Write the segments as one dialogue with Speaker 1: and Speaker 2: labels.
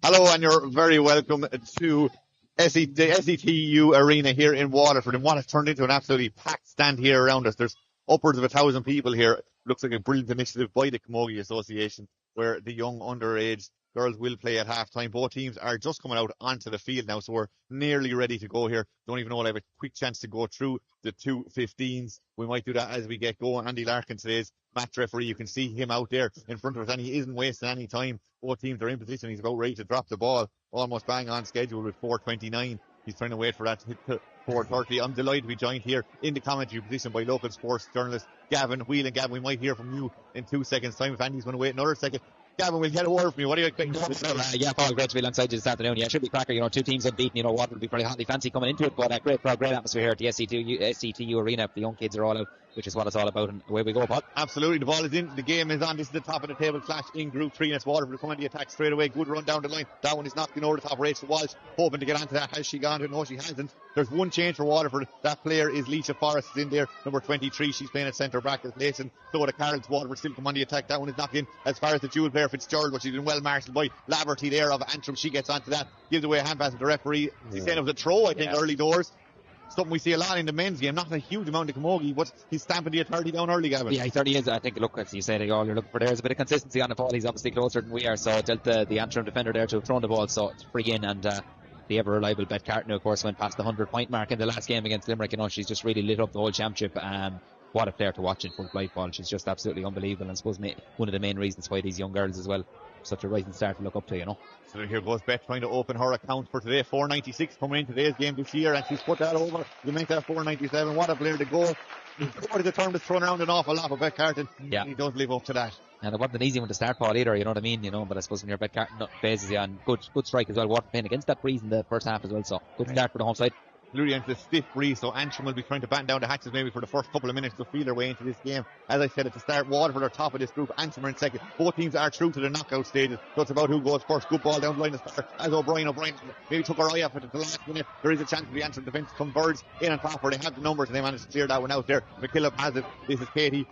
Speaker 1: Hello, and you're very welcome to the SETU Arena here in Waterford, and what has turned into an absolutely packed stand here around us. There's upwards of 1,000 people here. Looks like a brilliant initiative by the Camogie Association, where the young underage girls will play at half-time. Both teams are just coming out onto the field now, so we're nearly ready to go here. Don't even know I'll have a quick chance to go through the 2:15s. We might do that as we get going. Andy Larkin, today's match referee, you can see him out there in front of us, and he isn't wasting any time. Both teams are in position. He's about ready to drop the ball, almost bang on schedule with 4:29. He's trying to wait for that to hit to 4:30. I'm delighted to be joined here in the commentary position by local sports journalist Gavin Whelan. Gavin, we might hear from you in 2 seconds' time if Andy's going to wait another second. Gavin, we'll get a word from you. What are you expecting?
Speaker 2: Yeah, Paul, great to be alongside you this afternoon. Yeah, it should be cracker. Two teams unbeaten. Waterford will be pretty hotly fancy coming into it, but great atmosphere here at the SETU Arena. The young kids are all out, which is what it's all about, and away we go, Paul.
Speaker 1: Absolutely, the ball is in, the game is on. This is the top of the table clash in Group 3, and it's Waterford coming to the attack straight away. Good run down the line. That one is knocking over the top. Rachel Walsh hoping to get onto that. Has she gone to? No, she hasn't. There's one change for Waterford. That player is Leisha Forrest is in there, number 23. She's playing at centre back as Mason. So the Carroll's Waterford still come on the attack. That one is knocked in as far as the dual player Fitzgerald, but she's been well marshalled by Laverty there of Antrim. She gets onto that, gives away a hand pass to the referee. He's saying it was a throw, I think, early doors. something we see a lot in the men's game. Not a huge amount of Camogie, but he's stamping the authority down early, Gavin.
Speaker 2: Yeah, he certainly is. I think, look, as you said, all you're looking for there is a bit of consistency on the ball. He's obviously closer than we are, so dealt the Antrim defender there to have thrown the ball, so it's free in. And the ever reliable Beth Carton, of course, went past the 100-point mark in the last game against Limerick. You know, she's just really lit up the whole championship. What a player to watch in full flight ball. She's just absolutely unbelievable, and I suppose one of the main reasons why these young girls as well, such a rising star to look up to, you know.
Speaker 1: So here goes Beth trying to open her account for today. 496 coming in today's game this year, and she's put that over. You make that 497. What a player to go. What the term that's thrown around an awful lot for Beth Carton.
Speaker 2: Yeah.
Speaker 1: He does live up to that.
Speaker 2: And it wasn't an easy one to start, Paul, either, you know what I mean? You know, but I suppose when you're Beth Carton phases you on good strike as well. Waterford playing against that breeze in the first half as well, so good start for the home side.
Speaker 1: Absolutely, into the stiff breeze, so Antrim will be trying to batten down the hatches maybe for the first couple of minutes to feel their way into this game. As I said at the start, Waterford are top of this group, Antrim are in second. Both teams are through to the knockout stages, so it's about who goes first. Good ball down the line as O'Brien maybe took her eye off it at the last minute. There is a chance for the Antrim defence to converge in on top, where they have the numbers and they managed to clear that one out there. McKillop has it. This is Katie.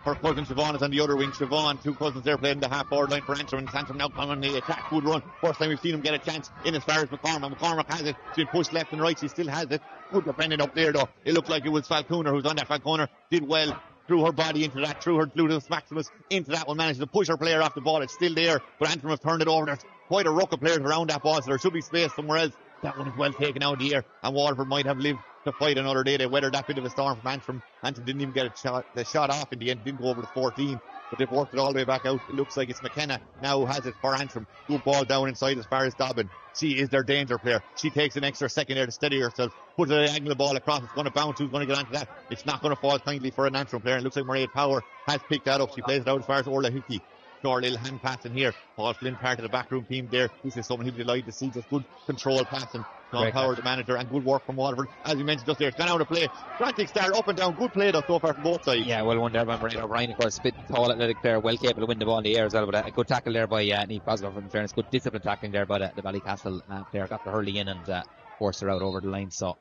Speaker 1: Her cousin Siobhan is on the other wing. Siobhan, two cousins there playing the half forward line for Antrim, and Antrim now coming on the attack. Good run. First time we've seen him get a chance in as far as McCormack. McCormack has it. She's been pushed left and right. She still has it. Good defending up there though. It looked like it was Falconer who's on that. Falconer did well. Threw her body into that, threw the Maximus into that one, managed to push her player off the ball. It's still there, but Antrim have turned it over. There's quite a ruck of players around that ball, so there should be space somewhere else. That one is well taken out of the air, and Waterford might have lived to fight another day. They weathered that bit of a storm from Antrim. Antrim didn't even get the shot off in the end, didn't go over the 14, but they've worked it all the way back out. It looks like it's McKenna now who has it for Antrim. Good ball down inside as far as Dobbin. She is their danger player. She takes an extra second there to steady herself, put an angle ball across. It's going to bounce. Who's going to get onto that? It's not going to fall kindly for an Antrim player. It looks like Maria Power has picked that up. She plays it out as far as Orla Hickey. Short little hand passing here. Paul Flynn, part of the backroom team there. This is someone who'd be delighted to see. Just good control passing. John Power, the manager, and good work from Waterford. As you mentioned just there, it's gone out of play. Frantic start, up and down. Good play though so far from both sides.
Speaker 2: Yeah, well won there by Maria O'Brien, of course. A bit tall, athletic player, well capable of winning the ball in the air as well. But a good tackle there by Niamh Cosgrove, in fairness. Good disciplined tackling there by the Ballycastle player. Got the hurley in and forced her out over the line. So,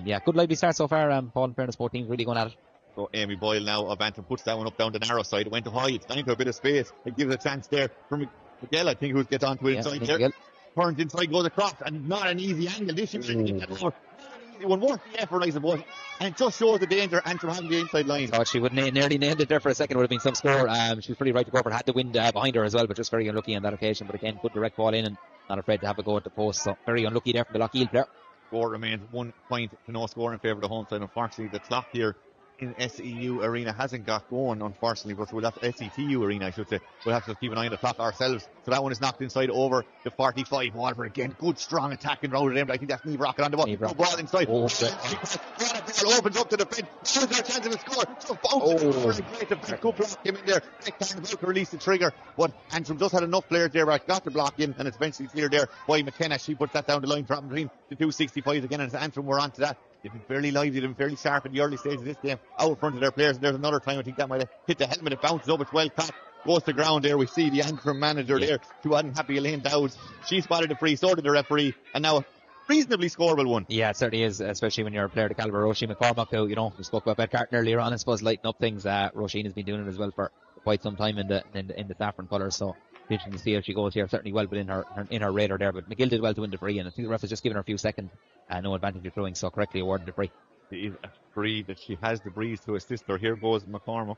Speaker 2: yeah, good lively start so far. Paul, in fairness, both teams really going at it.
Speaker 1: So Amy Boyle now of Antrim puts that one up down the narrow side. It went to high. It's down to a bit of space. It gives a chance there for Miguel, I think, who gets onto it inside there. Miguel turns inside, goes across, and not an easy angle. This is one more effort, I suppose, and it just shows the danger Antrim having the inside line.
Speaker 2: Thought she would nearly nailed it there for a second. Would have been some score. She was pretty right to go for it. Had the wind behind her as well, but just very unlucky on that occasion. But again, good direct ball in and not afraid to have a go at the post. So very unlucky there from the Lockheed player.
Speaker 1: Score remains 1 point to no score in favour of the home side. Unfortunately, the clock here in SEU Arena hasn't got going, unfortunately, but we'll have SETU Arena, I should say. We'll have to keep an eye on the clock ourselves. So that one is knocked inside over the 45. Waterford again, good strong attacking round them. I think that's Niamh Rocket on the ball. Good ball inside. Ball opens up to the bench. There's their chance of a score. So bounces. Good block came in there. About to release the trigger, but Antrim just had enough players there where I got the block in, and it's eventually cleared there by McKenna. She puts that down the line, dropping between the 265s again, and Antrim were onto that. They've been fairly lively, they've been fairly sharp in the early stages of this game, out front of their players. And there's another time I think that might have hit the helmet. It bounces up, it's well caught, goes to ground there. We see the Antrim manager there, too unhappy, Elaine Dowds. She spotted the free, so did the referee, and now a reasonably scoreable one. Yeah,
Speaker 2: it certainly is, especially when you're a player the calibre of Roisin McCormack, who, you know, we spoke about Beth Carton earlier on, I suppose, lighting up things. Roisin has been doing it as well for quite some time in the saffron colours, so interesting to see how she goes here. Certainly well within her radar there, but McGill did well to win the free, and I think the ref has just given her a few seconds. No advantage of throwing, so correctly awarded the free.
Speaker 1: It is a free that she has the breeze to assist her. Here goes McCormack.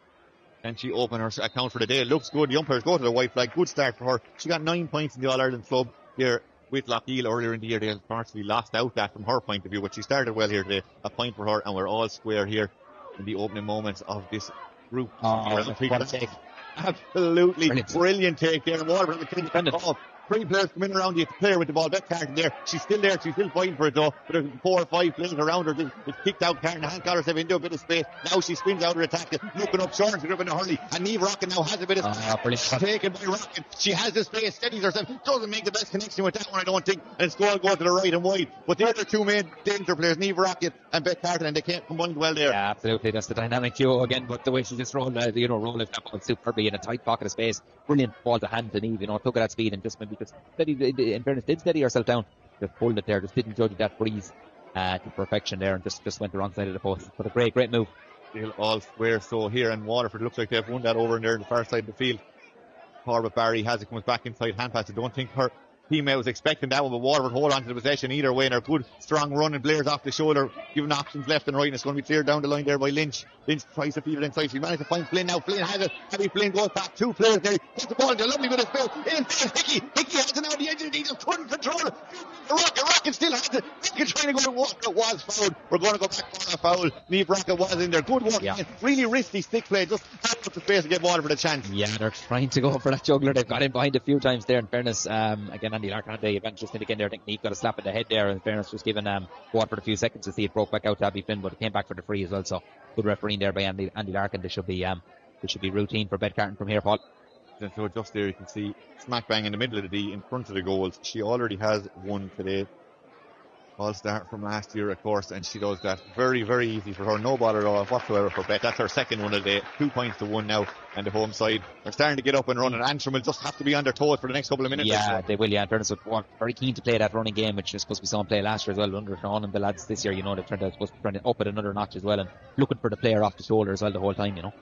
Speaker 1: And she opened her account for the day. It looks good. The umpires go to the white flag. Good start for her. She got 9 points in the All-Ireland club here with Lockheed earlier in the year. They unfortunately lost out that from her point of view, but she started well here today. A point for her, and we're all square here in the opening moments of this group.
Speaker 2: What a take.
Speaker 1: Absolutely brilliant take there. Waterford the 3 players come in around you. The player with the ball, Beth Carton there. She's still there. She's still fighting for it though. But there's 4 or 5 players around her. It's kicked out. Carton has got herself into a bit of space. Now she spins out her attack. Looking up short. She's gripping a hurley. And Niamh Rocket now has a bit of space. Taken by Rocket. She has the space. Steadies herself. Doesn't make the best connection with that one, I don't think. And it's going to go to the right and wide. But the other 2 main danger players, Niamh Rocket and Beth Carton, and they can't combine well there.
Speaker 2: Yeah, absolutely. That's the dynamic duo again. But the way she just rolled that ball superbly in a tight pocket of space. Brilliant ball to hand to Niamh. Took at that speed and just maybe just steady. In fairness, did steady herself down, just pulled it there, just didn't judge that breeze to perfection there, and just went the wrong side of the post. But a great move.
Speaker 1: Still all square. So here in Waterford, looks like they've won that over in there on the far side of the field. Corbett Barry has it, comes back inside hand pass. I don't think her teammate was expecting that one, but Waterford hold on to the possession either way, and a good strong run, and Blair's off the shoulder, giving options left and right, and it's going to be cleared down the line there by Lynch. Lynch tries to feed it inside. She managed to find Flynn now. Flynn has it. Heavy Flynn goes back. Two players there. Puts the ball into a lovely bit of space. In Hickey. Hickey has it now on the edge of the D. Just couldn't control it. Rocket still has it. Rocket trying to go to Walker. It was fouled. We're going to go back for a foul. Neve Rocket was in there. Good work. Yeah. Really risky stick play. Just had to put the space to get Waterford a chance.
Speaker 2: Yeah, they're trying to go for that juggler. They've got in behind a few times there, in fairness. Again, Andy Larkin had the advantage just again there. I think Neve got a slap in the head there, in fairness, just giving Waterford a few seconds to see it broke back out to Abby Flynn, but it came back for the free as well. So good refereeing there by Andy Larkin. This should be routine for Bedcarton from here, Paul.
Speaker 1: So just there you can see smack bang in the middle of the D in front of the goals. She already has one today. All start from last year, of course, and she does that very, very easy for her. No bother at all whatsoever for Bet. That's her second one of the day. 2 points to 1 now, and the home side are starting to get up and running. Antrim will just have to be on their toes for the next couple of minutes.
Speaker 2: Yeah, they will, yeah. In fairness, very keen to play that running game, which is supposed to be someone play last year as well, under Sean and the lads this year. You know, they're supposed to be trying to up it another notch as well, and looking for the player off the shoulder as well the whole time, you know.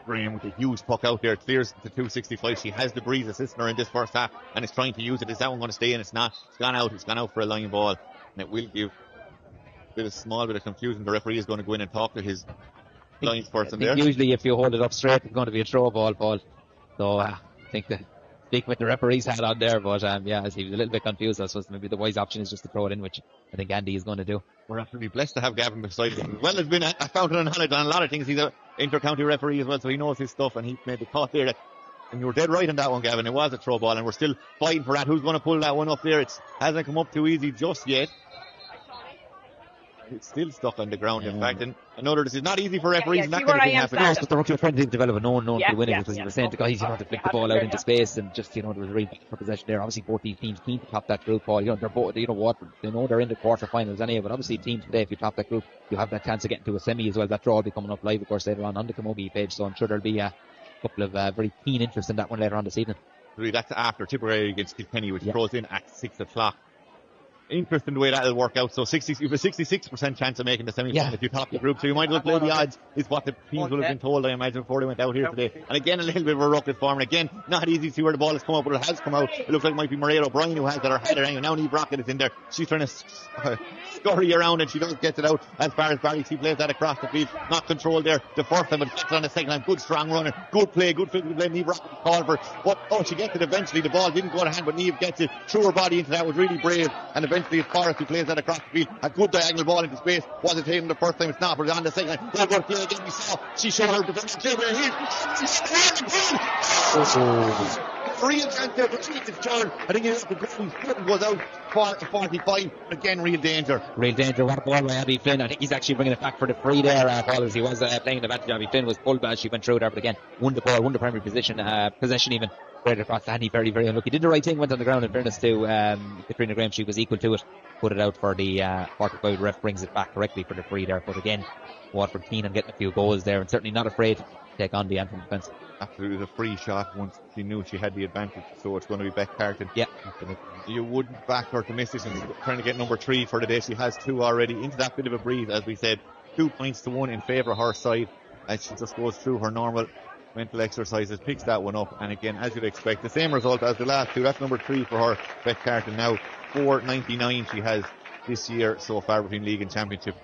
Speaker 1: Graham with a huge puck out there, clears to 265. She has the breeze assisting her in this first half, and is trying to use it. Is that one going to stay in? It's not. It's gone out for a line ball, and it will give a small bit of confusion. The referee is going to go in and talk to his lines person there.
Speaker 2: Usually if you hold it up straight, it's going to be a throw ball, Paul. So I think the speak with the referee's hat on there, but yeah, as he was a little bit confused, I suppose maybe the wise option is just to throw it in, which I think Andy is going to do.
Speaker 1: We're absolutely blessed to have Gavin beside us. As well as been a fountain of knowledge on a lot of things. He's an inter-county referee as well, so he knows his stuff, and he made the call there. And you were dead right on that one, Gavin. It was a throw ball, and we're still fighting for that. Who's going to pull that one up there? It hasn't come up too easy just yet. It's still stuck on the ground, in fact. And another, this is not easy for referees. Not going to happen.
Speaker 2: No, but they're trying to develop a known to win it, because you were saying to guys, you know, to flick the ball out into space, and just, you know, there was a real for possession there. Obviously, both these teams keen to top that group, Paul. You know, they're both, you know what, they know they're in the quarterfinals anyway, but obviously teams today, if you top that group, you have that chance of getting to a semi as well. That draw will be coming up live, of course, later on the Camogie page, so I'm sure there'll be a couple of very keen interest in that one later on this evening.
Speaker 1: Really, that's after Tipperary against Kilkenny, which throws in at 6 o'clock. Interesting the way that'll work out. So you have a 66% chance of making the semi-final if you top the group. So you might as well play the odds, is what the teams will have been told, I imagine, before they went out here today. And again, a little bit of a ruckus form. And again, not easy to see where the ball has come out, but it has come out. It looks like it might be Mairead O'Brien who has it, or had it anyway. Now Neve Rocket is in there. She's trying to scurry around, and she does get it out as far as Barry. She plays that across the field. Not controlled there. The first time, but gets it on the second time. Good strong runner. Good play. Good physical play. Neve Rocket called for. She gets it eventually. The ball didn't go to hand, but Neve gets it through her body into that. Was really brave. And eventually it's Forrest who plays that across the field. A good diagonal ball into space. Was it taken the first time? It's not, but on the second time. Well, good play again. We saw she showed her defensive play where he real chance there to treat his turn. I think it's the foot goes out for 45. Again, real danger.
Speaker 2: Real danger. What a ball by Abby Flynn. I think he's actually bringing it back for the free there, Paul, as he was playing the advantage. Abby Flynn was pulled back. She went through there, but again, won the ball, won the primary possession even. Right across the hand. He very, very unlucky. Did the right thing, went on the ground. In fairness to Katrina Graham, she was equal to it. Put it out for the 45. Ref brings it back correctly for the free there. But again, Waterford keen on getting a few goals there, and certainly not afraid to take on the Antrim defence.
Speaker 1: Absolutely, it was a free shot once she knew she had the advantage, so it's going to be Beck Carton.
Speaker 2: Yeah.
Speaker 1: You wouldn't back her to miss this, and trying to get number 3 for the day. She has 2 already. Into that bit of a breeze, as we said, 2 points to 1 in favour of her side, as she just goes through her normal mental exercises, picks that one up, and again, as you'd expect, the same result as the last 2. That's number 3 for her, Beck Carton. Now 499 she has this year so far between league and championship,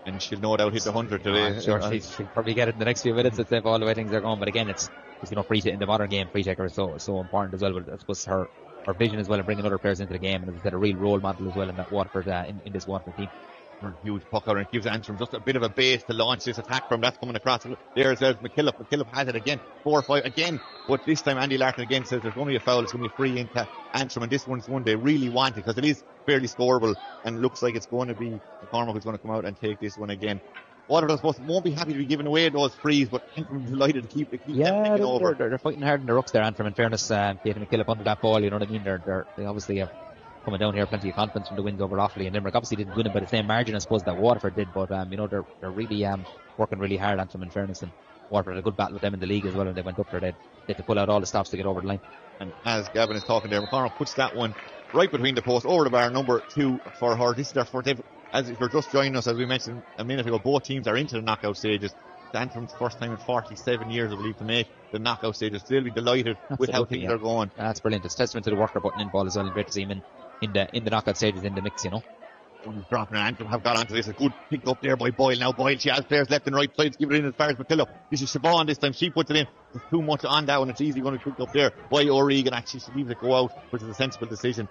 Speaker 1: and she'll no doubt hit the 100 today.
Speaker 2: Sure, she'll probably get it in the next few minutes, let's say, all the way things are going. But again, it's you know, free in the modern game, free taker is so important as well. But I suppose her vision as well, and bringing other players into the game, and as I said, a real role model as well in that Waterford in this Waterford team.
Speaker 1: Huge puck out, and it gives Antrim just a bit of a base to launch this attack from. That's coming across there as well. McKillop has it again, 4-5 again, but this time Andy Larkin again says there's going to be a foul. It's going to be free into Antrim, and this one's one they really want it because it is fairly scoreable, and looks like it's going to be Cormac who's going to come out and take this one again. Waterford won't be happy to be giving away those frees, but Antrim delighted to keep them over.
Speaker 2: They're fighting hard in the rucks there, Antrim. In fairness, Katie McKillop under that ball, you know what I mean. They obviously have coming down here, plenty of confidence from the wins over Offaly, and Limerick obviously didn't win it by the same margin, I suppose, that Waterford did, but you know, they're really working really hard, Antrim, in fairness, and Waterford had a good battle with them in the league as well, and they went up there, they had to pull out all the stops to get over the line.
Speaker 1: And as Gavin is talking there, McConnell puts that one right between the posts, over the bar, number 2 for her. This is their first, as if you're just joining us, as we mentioned a minute ago, both teams are into the knockout stages. Antrim's first time in 47 years, I believe, to make the knockout stages. They'll be delighted with how things are going.
Speaker 2: That's brilliant. It's testament to the work they're putting in ball as well. Great to see him in the knockout stages in the mix, you know.
Speaker 1: Dropping and Antrim have got onto this. A good pick up there by Boyle. Now Boyle, she has players left and right sides. Give it in as far as McKillop. This is Siobhan this time. She puts it in. There's too much on that one. It's easy going to pick up there by O'Regan. Actually, she leaves it go out, which is a sensible decision.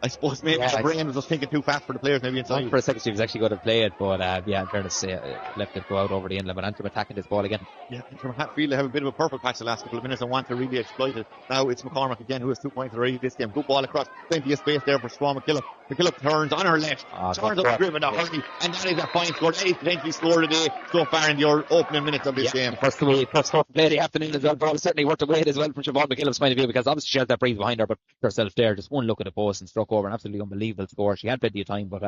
Speaker 1: I suppose maybe the brain was just thinking too fast for the players maybe inside.
Speaker 2: For a second she was actually going to play it, but in fairness, left it go out over the inlet. But Antrim attacking this ball again.
Speaker 1: Yeah, Antrim feel they have a bit of a purple patch the last couple of minutes and want to really exploit it. Now it's McCormack again who has 2 points already this game. Good ball across. Plenty of space there for Siobhan McKillop. McKillop turns on her left. Turns up driven to Hurley. And that is a fine score. That is potentially scored today so far in the opening minutes of this game.
Speaker 2: First play of the afternoon as well. Ball certainly worth the wait as well from Siobhan McKillop's point of view, because obviously she has that breeze behind her, but herself there, just one look at the post and struck over an absolutely unbelievable score. She had plenty of time, but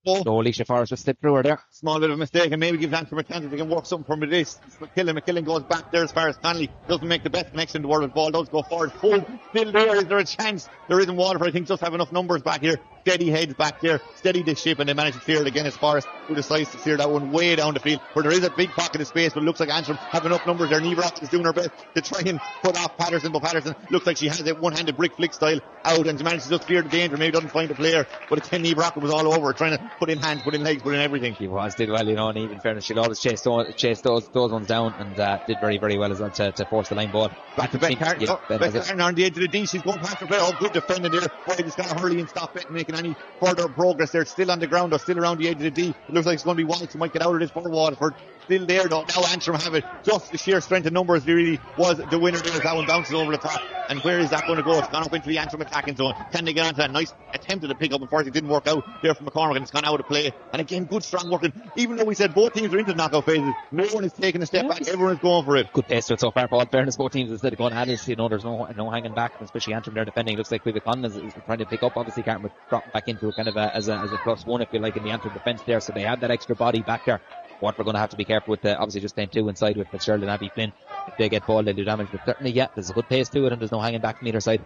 Speaker 2: Alicia Forrest just slipped through her there.
Speaker 1: Small bit of a mistake, and maybe gives Antrim a chance if they can work something from this. McKillen goes back there as far as Connolly. Doesn't make the best connection in the world. The ball does go forward. Full still there. Is there a chance? There isn't. Waterford, I think, just have enough numbers back here. Steady heads back there. Steady the ship, and they manage to clear it again as Forrest, who decides to clear that one way down the field. Where there is a big pocket of space, but it looks like Antrim have enough numbers there. Neve Rock is doing her best to try and put off Patterson, but Patterson looks like she has it one-handed brick flick style out, and she manages to just clear the danger. Maybe doesn't find a player, but again, Neve Rock was all over, trying to put in hands, put in legs, put in everything.
Speaker 2: She did well, you know, and even fairness, she'll always chase those ones down, and did very, very well as well to force the line ball.
Speaker 1: Back to Beck Carton. Beck Carton on the edge of the D. She's going past her player. Oh, good defending there. Boyd is going to hurry and stop Beck making any further progress there. Still on the ground or still around the edge of the D. It looks like it's going to be Wallace who might get out of this for Waterford. Still there though. Now Antrim have it. Just the sheer strength of numbers really was the winner there as that one bounces over the top. And where is that going to go? It's gone up into the Antrim attacking zone. Can they get onto that? Nice attempt at a pick up. Unfortunately, it didn't work out there from McCormack, and it's gone out of play. And again, good strong working. Even though we said both teams are into the knockout phases, no one is taking a step back. Everyone's going for it.
Speaker 2: Good pace to it so far, Paul. Fairness, both teams instead of going at it, you know, there's no hanging back, especially Antrim there defending. It looks like Vivic Conlon is trying to pick up. Obviously, Carton dropping back into a kind of as a +1, if you like, in the Antrim defence there. So they have that extra body back there. What we're going to have to be careful with, obviously just playing two inside with Fitzgerald and Abby Flynn. If they get ball, they'll do damage. But certainly, there's a good pace to it, and there's no hanging back from either side.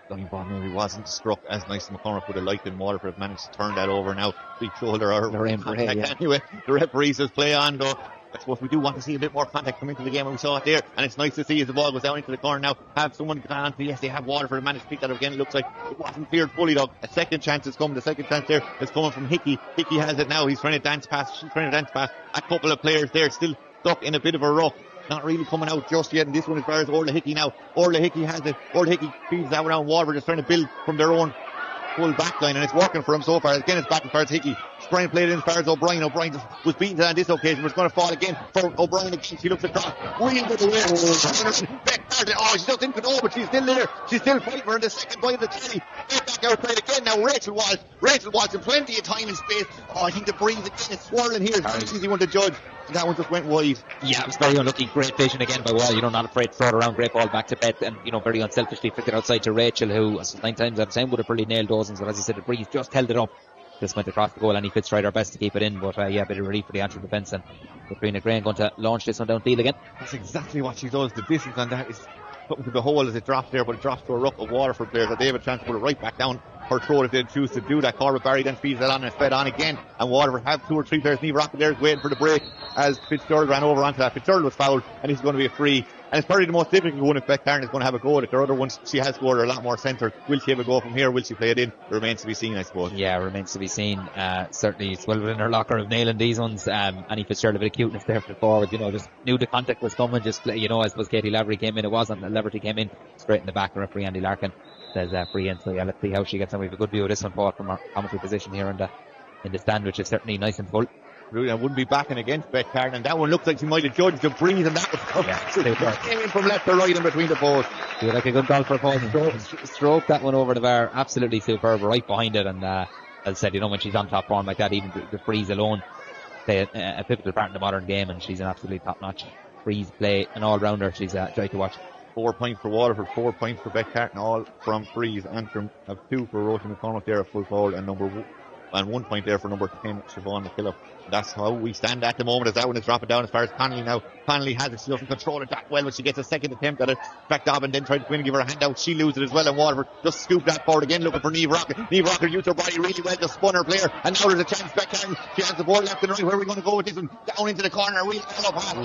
Speaker 1: Long ball maybe wasn't struck as nice as McCormack would have liked, in Waterford managed to turn that over now. Big shoulder or anyway. The referee says play on though. I suppose we do want to see a bit more contact come into the game, and we saw it there, and it's nice to see as the ball goes down into the corner now. Have someone gone on to, yes, they have Waterford managed to pick that up again. It looks like it wasn't cleared fully though. A second chance is coming. The second chance there is coming from Hickey. Hickey has it now. He's trying to dance past. She's trying to dance past a couple of players there, still stuck in a bit of a ruck. Not really coming out just yet, and this one is far as Orla Hickey now. Orla Hickey has it. Orla Hickey feeds that one out. Waterford is trying to build from their own full back line, and it's working for him so far. Again, it's back as far as Hickey. Brian played it in as far as O'Brien. O'Brien was beaten to that on this occasion, but it's going to fall again for O'Brien again. She looks across. William with the win. Beck Carton. Oh, she's just in control, but she's still there. She's still fighting for in the second bite of the tally. Back outside again now. Rachel was in plenty of time and space. Oh, I think the breeze again is swirling here. It's an easy one to judge. That one just went wide.
Speaker 2: Yeah, it was very unlucky. Great vision again by Wall. You know, not afraid to throw it around. Great ball back to Beth, and you know, very unselfishly flicked it outside to Rachel, who 9 times out of 10 would have probably nailed those ones. But as I said, the breeze just held it up. Just went across the goal, and he Fitz tried her best to keep it in, but a bit of relief for the Antrim defence, and Katrina Graham going to launch this one downfield again.
Speaker 1: That's exactly what she does. The distance on that is something to behold as it drops there, but it drops to a ruck of Waterford players that they have a chance to put it right back down her throat if they choose to do that. Corbett Barry then feeds that on and it's fed on again, and Waterford have 2 or 3 players. Neve Rocket there is waiting for the break as Fitzgerald ran over onto that. Fitzgerald was fouled, and he's going to be a free. And it's probably the most difficult one if Beck Carton is going to have a go at it. There are other ones she has scored are a lot more centred. Will she have a go from here? Will she play it in? It remains to be seen, I suppose.
Speaker 2: Yeah, it remains to be seen. Certainly it's well within her locker of nailing these ones. Annie Fitzgerald, a bit of cuteness there for the forward. You know, just knew the contact was coming. Just, you know, I suppose Katie Lavery came in. It wasn't. Laverty came in straight in the back. The referee Andy Larkin says free in. So yeah, let's see how she gets on. We have a good view of this one, Paul, from our commentary position here in the stand, which is certainly nice and full.
Speaker 1: Really, I wouldn't be backing against Beck Carton, and that one looked like she might have judged the breeze, and that was came in from left to right in between the posts.
Speaker 2: Feel like a good goal for a Paul. Stroke that one over the bar, absolutely superb, right behind it. And as I said, you know, when she's on top form like that, even the freeze alone play a pivotal part in the modern game, and she's an absolutely top-notch freeze play, an all-rounder. She's a joy to watch.
Speaker 1: 4 points for Waterford, 4 points for Beck Carton, all from freeze. Antrim have 2 for Rosie McCormack there, a full foul, and number And 1 point there for number 10, Siobhan McKillop. That's how we stand at the moment as that one is dropping down as far as Connolly now. Connolly has it. She doesn't control it that well, but she gets a second attempt at it. Back Dobbin then tried to go in and give her a hand out. She loses it as well, and Waterford just scoop that forward again, looking for Niamh Rocket. Niamh Rocket used her body really well to spun her player, and now there's a chance back down. She has the ball left and right. Where are we going to go with this one? Down into the corner, really up half.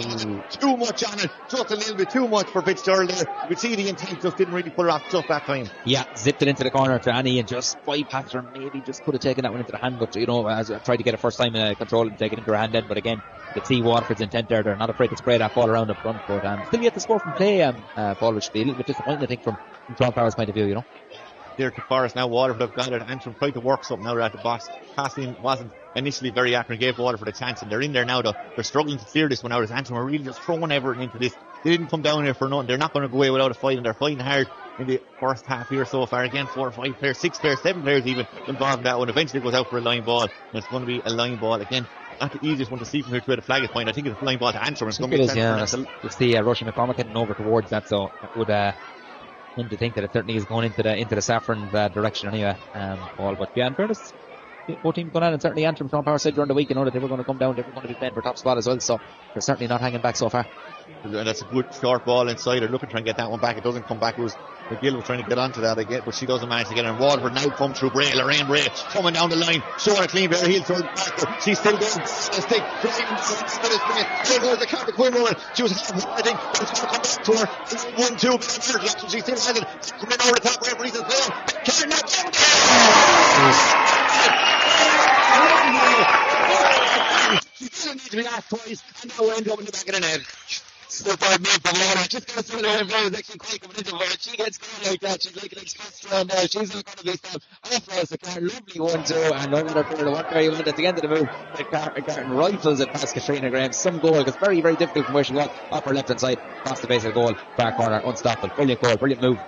Speaker 1: Too much on it, just a little bit too much for Fitzgerald there. You could see the intent just didn't really put her off just that time.
Speaker 2: Yeah, zipped it into the corner to Annie and just bypassed her. Maybe just could have taken that one into the hand, but as I tried to get a first time control and take it into her hand then. But again, you can see Waterford's intent there. They're not afraid to spray that ball around up front, but still yet to score from play, Paul, which would be a little bit disappointing, I think, from John Power's point of view,
Speaker 1: There to Forest now. Waterford have got it. Antrim tried to work something out at the box. Passing wasn't initially very accurate, gave Waterford a chance, and they're in there now though. They're struggling to clear this one out as Antrim are really just throwing everything into this. They didn't come down here for nothing. They're not going to go away without a fight, and they're fighting hard in the first half here so far. Again, 4 or 5 players, 6 players, 7 players even involved in that one. Eventually it goes out for a line ball, and it's going to be a line ball again. Not the easiest one to see from here to where the flag is pointed. I think it's a line ball to Antrim. It's going to be
Speaker 2: you see Roisin McCormack heading over towards that, so it would him to think that it certainly is going into the Saffron direction anyway, Paul. But yeah, in fairness, both teams going on, and certainly Antrim from Power said during the week, that they were going to come down, they were going to be playing for top spot as well, so they're certainly not hanging back so far.
Speaker 1: And that's a good short ball inside. They're looking to try and get that one back. It doesn't come back. It was McGill was trying to get onto that again, but she doesn't manage to get it. And Waterford now come through Bray, Lorraine Bray, coming down the line, showing a clean bare heel toward Parker. She's still going. Stick. There goes the Carter Quinn woman. She was I think it's going to come back to her. It's 1-2. She still has it. Coming over the top. Referees is playing. Karen not she doesn't need to be asked twice, and now end up in the back of the net. Still 5 minutes from Water. Just going to see her play is actually quite coming into her. She gets going like that. She's like an express around there. She's not going to be stopped. Off as the car. Lovely 1-2. And another player, one very well at the end of the move. The Carton rifles it past Katrina Graham. Some goal. It's very, very difficult from where she was. Up her left hand side. Across the base of the goal. Far corner. Unstoppable. Brilliant goal. Brilliant move.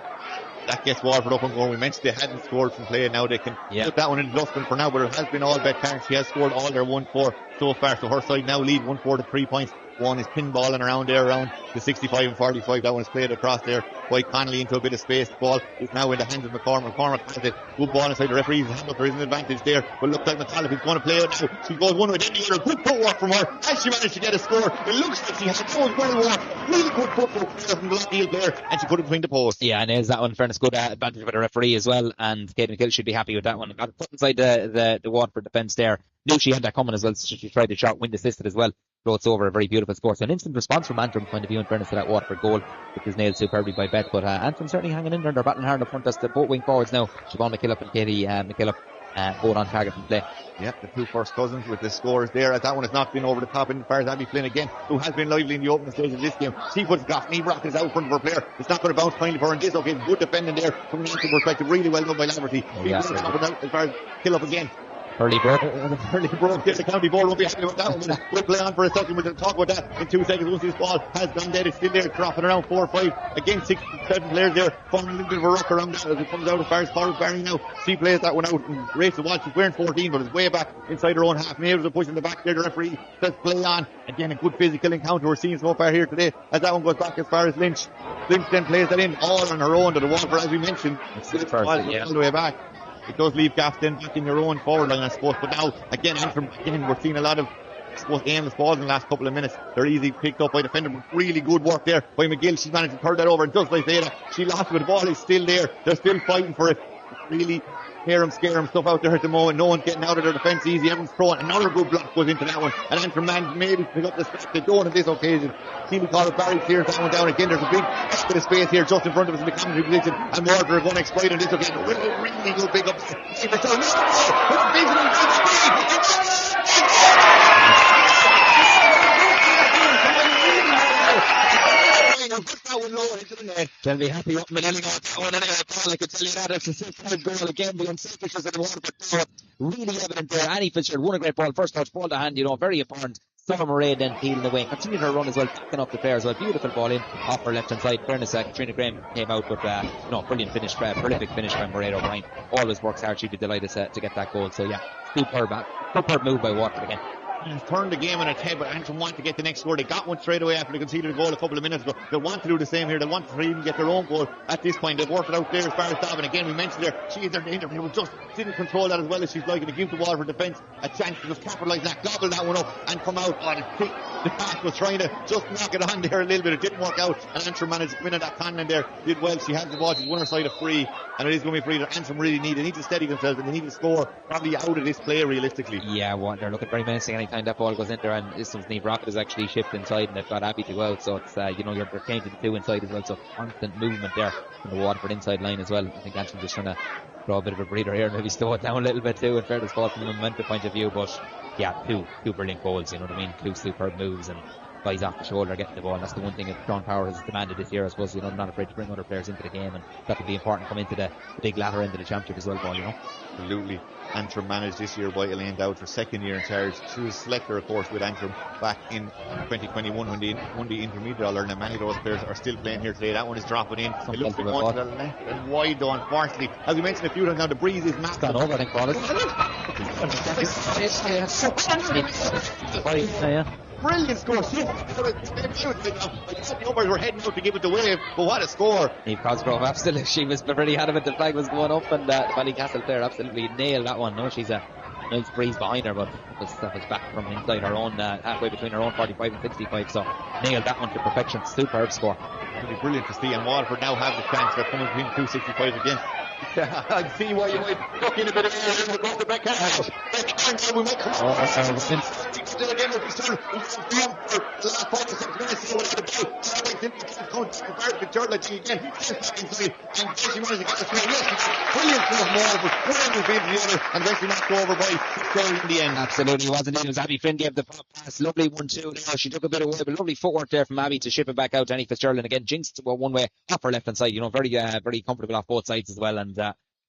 Speaker 1: That gets Waterford up and going. We mentioned they hadn't scored from play, and now they can put that one in the dustbin for now, but it has been all bet cards. She has scored all their 1-4 so far, so her side now lead 1-4 to 3 points. One is pinballing around there around the 65 and 45. That one is played across there by Connolly into a bit of space. The ball is now in the hands of McCormack. McCormack has it. Good ball inside the referee's hand up. There is an advantage there, but looks like McAuliffe is going to play it now. She goes one way, then the other. Good footwork from her, and she managed to get a score. It looks like she has goes very well. Really good footwork from the Lockheed player, and she put it between the posts.
Speaker 2: Yeah, and there's that one. Fairness, good advantage by the referee as well, and Kate McKill should be happy with that one. Got put inside the Waterford defence there. Knew she had that coming as well, so she tried the shot, wind assisted as well. Floats over, a very beautiful score. So an instant response from Antrim's point of view in fairness to that Waterford goal, which was nailed superbly by Beth. But Antrim certainly hanging in there. They're battling hard up front. That's the both wing forwards now. Siobhan McKillop and Katie McKillop both on target from play.
Speaker 1: Yeah, the two first cousins with the scores there, as that one has not been over the top in far as Abby Flynn again, who has been lively in the opening stage of this game. She puts it off. Niamh Rocket is out front of her player. It's not going to bounce finally for her in this occasion. Good defending there from the Antrim perspective. Really well done by Laverty. Out as far as Killop again.
Speaker 2: Hurley broke.
Speaker 1: Yes, the county board won't be happy with that one. We'll play on for a second. We'll talk about that in 2 seconds. Once this ball has gone dead, it's still there, dropping around 4 or 5. Again, 6, 7 players there, forming a little bit of a rock around that as it comes out as far as Forrest Barry now. She plays that one out and Rachel Walsh is wearing 14, but it's way back inside her own half. Nails are pushing the back there. The referee says play on. Again, a good physical encounter we're seeing so far here today as that one goes back as far as Lynch. Lynch then plays that in all on her own to the Waterford, as we mentioned. It's all the way back. It does leave Gaff then back in your own forward line, I suppose. But now, again, Antrim, we're seeing a lot of, I suppose, aimless balls in the last couple of minutes. They're easily picked up by defender. Really good work there by McGill. She's managed to turn that over, and just like that, she lost it, but the ball is still there. They're still fighting for it. Really scare 'em stuff out there at the moment. No one's getting out of their defence easy. Everyone's throwing. Another good block goes into that one. And Antrim managed maybe to pick up the slack. They don't on this occasion. See, we call it Barry clears that one down again. There's a big bit of space here just in front of us in the commentary position. And Waterford are going to exploit on this occasion. Really good pick up.
Speaker 2: They'll be happy up with any that one anyway, Paul. I can tell you that. It's a 6-5 goal again. The unselfishness of the Waterford. Really evident there. Annie Fitzgerald won a great ball. First touch, ball to hand, very important. Summer Murray then peeling away. Continued her run as well, picking up the player as well. Beautiful ball in off her left hand side. Fairness, Katrina Graham came out, but brilliant finish, prolific finish by Murray O'Brien. Always works hard. She'd be delighted to get that goal. So yeah, superb move by Waterford again.
Speaker 1: He's turned the game on its head, but Antrim want to get the next score. They got one straight away after they conceded a goal a couple of minutes ago. They want to do the same here. They want to even get their own goal at this point. They've worked it out there as far as Dobbin. Again, we mentioned there, she's their interview, just didn't control that as well as she's like to give the Waterford defence a chance to just capitalise that, gobble that one up and come out on it. The pass was trying to just knock it on there a little bit. It didn't work out, and Antrim managed to win at that Conlon there. Did well. She has the ball. She's won her side of free, and it is going to be free that Antrim really need. They need to steady themselves, and they need to score probably out of this play realistically.
Speaker 2: Yeah, well, they're looking very menacing anytime that ball goes in there, and this one's Neve Rocket is actually shipped inside, and they've got Abby to go out, so it's, you're changing the two inside as well, so constant movement there from the Waterford inside line as well. I think Antrim just trying to draw a bit of a breather here, maybe slow it down a little bit too, in fairness fall from a momentum point of view, but yeah, two brilliant goals, you know what I mean, two superb moves, and guys off the shoulder getting the ball. And that's the one thing that Sean Power has demanded this year, I suppose. You know, not afraid to bring other players into the game, and that will be important come into the big latter end of the championship as well, Paul, you know.
Speaker 1: Absolutely. Antrim managed this year by Elaine Dowd for second year in charge. She was selected, of course, with Antrim back in 2021 when they won the intermediate All-Ireland, and many of those players are still playing here today. That one is dropping in. It looks like going to the left and wide though, unfortunately. As we mentioned a few times now, the breeze is massive.
Speaker 2: It's gone over, I think, Paul. Yeah.
Speaker 1: Brilliant score. The numbers were heading out to give it away, but what a score.
Speaker 2: Eve Cosgrove, absolutely. She was very adamant the flag was going up, and Ballycastle there absolutely nailed that one. No, she's a nice breeze behind her, but that was back from inside her own, halfway between her own 45 and 65, so nailed that one to perfection. Superb score.
Speaker 1: It'll be brilliant to see, and Waterford now have the chance. They're coming between 265 again. I see why you might look in a bit of air across the back hand. We might come still again with the last 5 to 6 minutes. See what it's about. Again. And she managed to get the through. Brilliant from Waterford. Brilliant beat the other, and eventually knocked over by Glen in the end.
Speaker 2: Absolutely, it wasn't it. It was Abby Flynn gave the pass. Lovely 1-2 there. She took a bit away, but lovely footwork there from Abby to ship it back out to Annie Fitzgerald. Again, jinxed one way off her left hand side. You know, very comfortable off both sides as well. And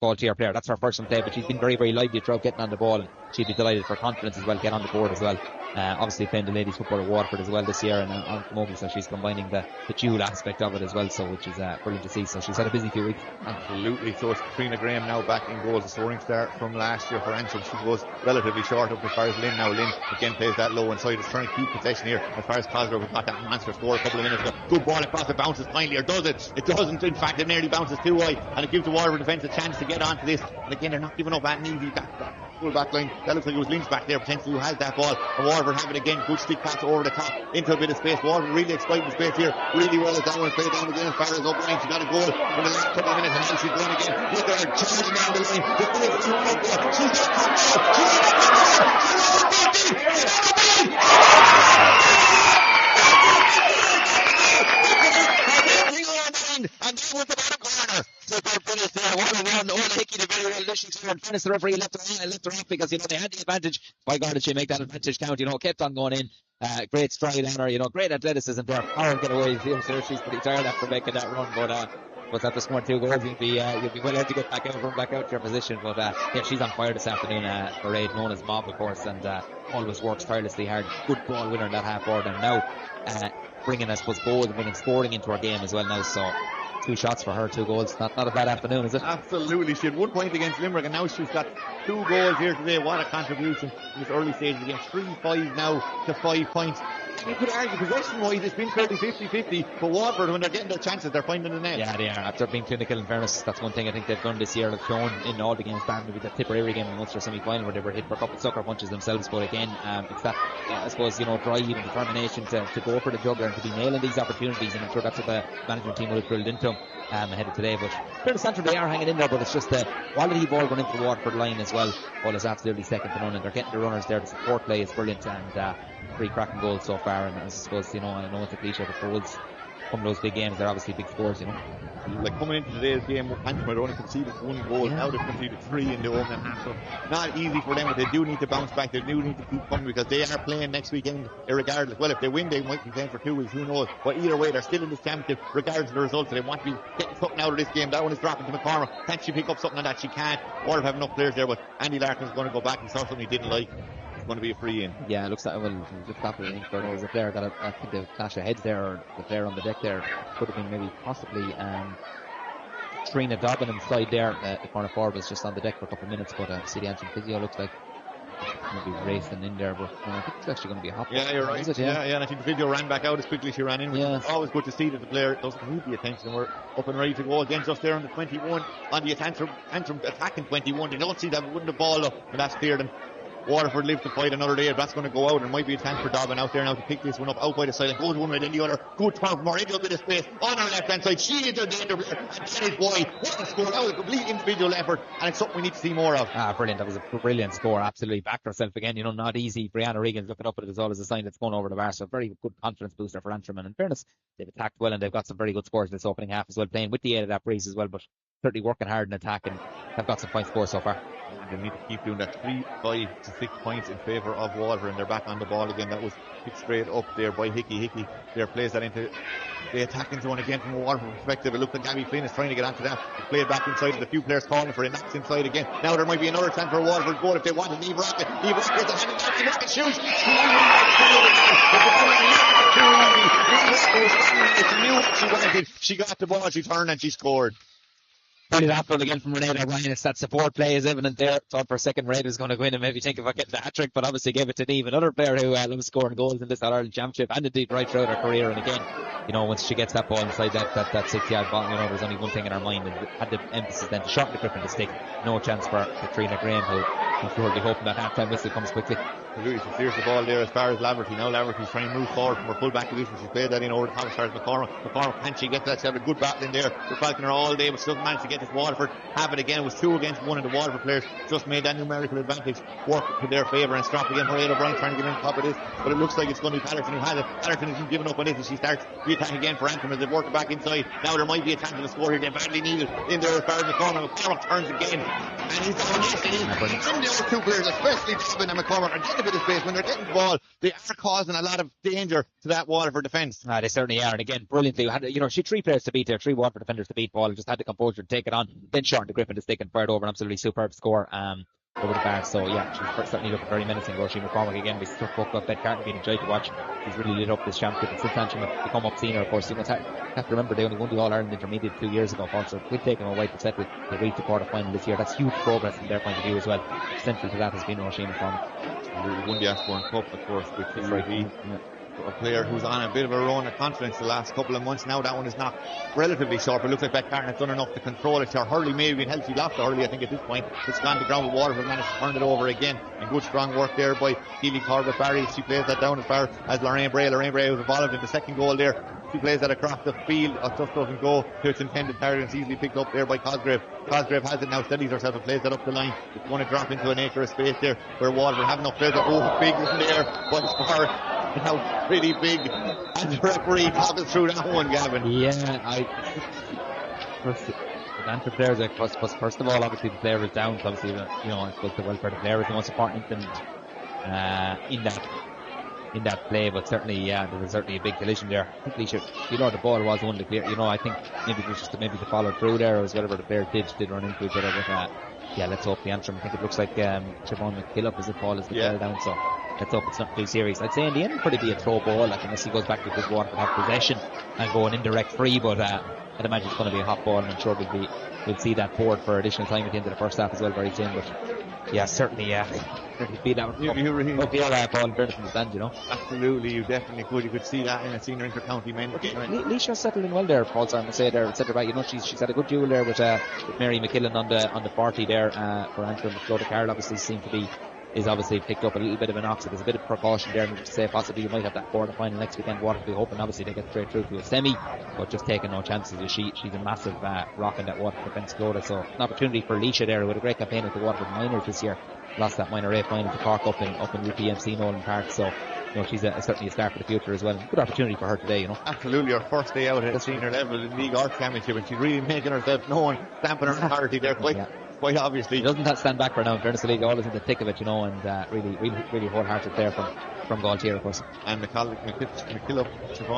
Speaker 2: ball to your player. That's her first one play, but she's been very lively throughout getting on the ball, and she'd be delighted for confidence as well, get on the board as well. Obviously playing the ladies football at Waterford as well this year, and on Camogie, so she's combining the dual aspect of it as well, so which is brilliant to see. So she's had a busy few weeks.
Speaker 1: Absolutely. So it's Katrina Graham now back in goals, a soaring start from last year for Antrim. She was relatively short up as far as Lynn. Now Lynn again plays that low inside, is trying to keep possession here as far as Cosgrove has got that monster score a couple of minutes ago. Good ball across, it bounces finally, or does it? It doesn't, in fact. It nearly bounces too high, and it gives the Waterford defence a chance to get onto this. And again, they're not giving up that easy full back line. That looks like it was Lynch back there potentially who has that ball, and Waterford have it again. Good stick pass over the top into a bit of space. Waterford really exploiting the space here really well as that one played down again as far as O'Brien. She got a goal in the last couple of minutes, and now she's going again. Look at her charging down the line. And that was the bottom corner. So they're finished there. One Ola Hickey did very well. She's fair. And the referee left her off because, you know, they had the advantage. By God, did she make that advantage count? You know, kept on going in. Great stride on her, you know, great athleticism there. Power get away. She's pretty tired after making that run, but after scoring 2 goals, you'd be well able to get back out to your position. But yeah, she's on fire this afternoon. For aid known as Mob, of course, and always works tirelessly hard. Good ball winner in that half forward, and now bringing, I suppose, goals and bringing scoring into our game as well now. So 2 shots for her, 2 goals. Not a bad afternoon, is it? Absolutely. She had 1 point against Limerick, and now she's got 2 goals here today. What a contribution in this early stage of the game. 3-5 now to 5 points. You could argue possession-wise it's been fairly 50-50, but Waterford, when they're getting their chances, they're finding the net.
Speaker 2: Yeah, they are. After being clinical, in fairness, that's one thing I think they've done this year. They've shown in all the games, maybe the Tipperary game in the Munster semi-final where they were hit for a couple of sucker punches themselves, but again, it's that, I suppose, you know, drive and determination to go for the juggler and to be nailing these opportunities, and I'm sure that's what the management team would have drilled into them ahead of today. But fair to Central, they are hanging in there, but it's just the quality ball going into the Waterford line as well. Ball is absolutely second to none, and they're getting the runners there. The support play is brilliant, and 3 cracking goals so far. And I suppose, you know, I know it's a cliche, but goals from those big games, they're obviously big scores, you know.
Speaker 1: Like coming into today's game, Antrim had only conceded 1 goal, now they've conceded 3 in the opening half, so not easy for them, but they do need to bounce back, they do need to keep coming, because they are playing next weekend irregardless. Well, if they win, they might be playing for 2 weeks, who knows, but either way, they're still in this championship regardless of the results, so they want to be getting something out of this game. That one is dropping to McCormack. Can she pick up something on that? She can't. Waterford have enough players there, but Andy Larkin's going to go back and saw something he didn't like. It's going to be a free in.
Speaker 2: Yeah, it looks like, well, just after I think there was a player got I think the clash of heads there, or the player on the deck there could have been maybe possibly Trina Dobbin inside there. The corner forward was just on the deck for a couple of minutes, but see the Antrim physio looks like maybe racing in there, but I think it's actually going to be a hot ball.
Speaker 1: Yeah, you're right.
Speaker 2: Is it?
Speaker 1: Yeah, and I think the video ran back out as quickly as she ran in.
Speaker 2: Yeah.
Speaker 1: It's always good to see that the player doesn't need the attention. We're up and ready to go again, just there on the 21 on the Antrim attacking 21. They don't see that, wouldn't the ball up, and that's cleared. And Waterford live to fight another day. If that's going to go out, and might be a chance for Dobbin out there now to pick this one up out by the side and goes one way then the other. Good turn from her into a bit of space on our left hand side. She is a danger player, and that is why. What a score! That was a complete individual effort, and it's something we need to see more of.
Speaker 2: Brilliant. That was a brilliant score. Absolutely backed herself again. Not easy. Brianna Regan's looking up at it as well as a sign that's going over the bar. So very good confidence booster for Antrim. And in fairness, they've attacked well and they've got some very good scores in this opening half as well, playing with the aid of that breeze as well, but certainly working hard in attack and have got some point scores so far.
Speaker 1: They need to keep doing that. 3, 5 to 6 points in favour of Waterford, and they're back on the ball again. That was picked straight up there by Hickey there plays that into the attacking zone again from a Waterford perspective. It looked like Gabby Flynn is trying to get onto that. They play it back inside with a few players calling for it. Knocks inside again. Now there might be another chance for Waterford goal if they want it. Eve Rocket gets the hand back to Rocket shoots. She got the ball, she turned and she scored.
Speaker 2: Brilliant effort again from Renee O'Brien. It's that support play is evident there. Thought for a second Renee was going to go in and maybe think about getting the hat-trick, but obviously gave it to Eve, another player who loves scoring goals in this All-Ireland Championship and indeed right throughout her career. And again, once she gets that ball inside that 6-yard ball, there's only one thing in her mind, and had the emphasis then to shorten the grip of the stick. No chance for Katrina Graham, who I'm sure will be hoping that half-time whistle comes quickly.
Speaker 1: Absolutely, she steers the ball there as far as Laverty. Now Laverty's trying to move forward from her full-back position. She's played that in over the top as far as McCormack. Can she get that? She had a good battle in there with Falconer all day, but still managed to get this. Waterford have it again. It was 2 against 1, and the Waterford players just made that numerical advantage work to their favour. And Strop again for Ed O'Brien trying to get on top of this, but it looks like it's going to be Patterson who has it. Patterson isn't giving up on it as she starts the attack again for Antrim as they work it back inside. Now there might be a chance of a score here. They badly need it in there as far as McCormack turns again, and he's down. Yes, it is. And the other 2 players, especially Dobbin and McCormack, are getting a bit of space when they're getting the ball. They are causing a lot of danger to that Waterford defence.
Speaker 2: They certainly are, and again, brilliantly she had 3 players to beat there, 3 Waterford defenders to beat. Ball just had the composure to take it on, then shortened the grip of the stick and fired over an absolutely superb score over the bar. So yeah, she's certainly looking very menacing. Roisin McCormack again, we tough book up that Carton being a joy to watch. She's really lit up this championship, and since Antrim have become up senior, of course, have to remember they only won the All-Ireland Intermediate 2 years ago, so we've taken a white set with the reach to quarter-final this year. That's huge progress from their point of view as well. Central to that has been Roisin McCormack.
Speaker 1: Won the Ashbourne Cup, of course, with TRV. A player who's on a bit of a run of confidence the last couple of months now. That one is not relatively sharp. It looks like Beck Carton has done enough to control it. Hurley may have been healthy. Lost to Hurley, I think, at this point. It's gone to ground with Waterford, managed to turn it over again. And good strong work there by Keely Corbett Barry. She plays that down as far as Lorraine Bray. Lorraine Bray was involved in the second goal there. She plays that across the field. It just doesn't go to its intended target, and it's easily picked up there by Cosgrave. Cosgrave has it now, steadies herself and plays that up the line. It's going to drop into an acre of space there where Waterford have enough players. Oh, big in there, but it's far now pretty big. And the referee toggles through that one, Gavin.
Speaker 2: Yeah, the Antrim players, first of all, obviously the player is down. So obviously, I suppose the welfare of the player is the most important thing in that play, but certainly, there was certainly a big collision there. I think the ball was one to clear. I think maybe it was just maybe the follow through there, or whatever the player did run into each other. But let's hope the Antrim. I think it looks like Siobhan McKillop as the ball is the player down. So let's hope it's not too serious. I'd say in the end, it'll probably be a throw ball, unless he goes back to this Waterford have possession and go an indirect free. But I'd imagine it's going to be a hot ball, and I'm sure we'll see that board for additional time at the end of the first half as well, very soon. But certainly, beat that one. Ball in fairness in the stand,
Speaker 1: Absolutely, you definitely could. You could see that in a senior inter-county men.
Speaker 2: Leisha settled in well there, Paul. So I'm going to say there, et cetera. She's had a good duel there with Mary McKillen on the 40 there for Antrim. Florida Carroll obviously is obviously picked up a little bit of an ox. There's a bit of precaution there, and to say possibly you might have that quarter final next weekend. Waterford hoping obviously they get straight through to a semi, but just taking no chances. She's a massive rock in that Waterford defence, Florida. So an opportunity for Leisha there with a great campaign with the Waterford minors this year. Lost that minor A final to Cork up in UPMC Nolan Park. So she's certainly a star for the future as well. Good opportunity for her today.
Speaker 1: Absolutely, her first day out at senior level in League Arts Championship, and she's really making herself known, stamping her authority there quite obviously.
Speaker 2: She doesn't stand back for now. In fairness to the league, always in the thick of it, and really wholehearted there from from goal here, of course.
Speaker 1: And Siobhan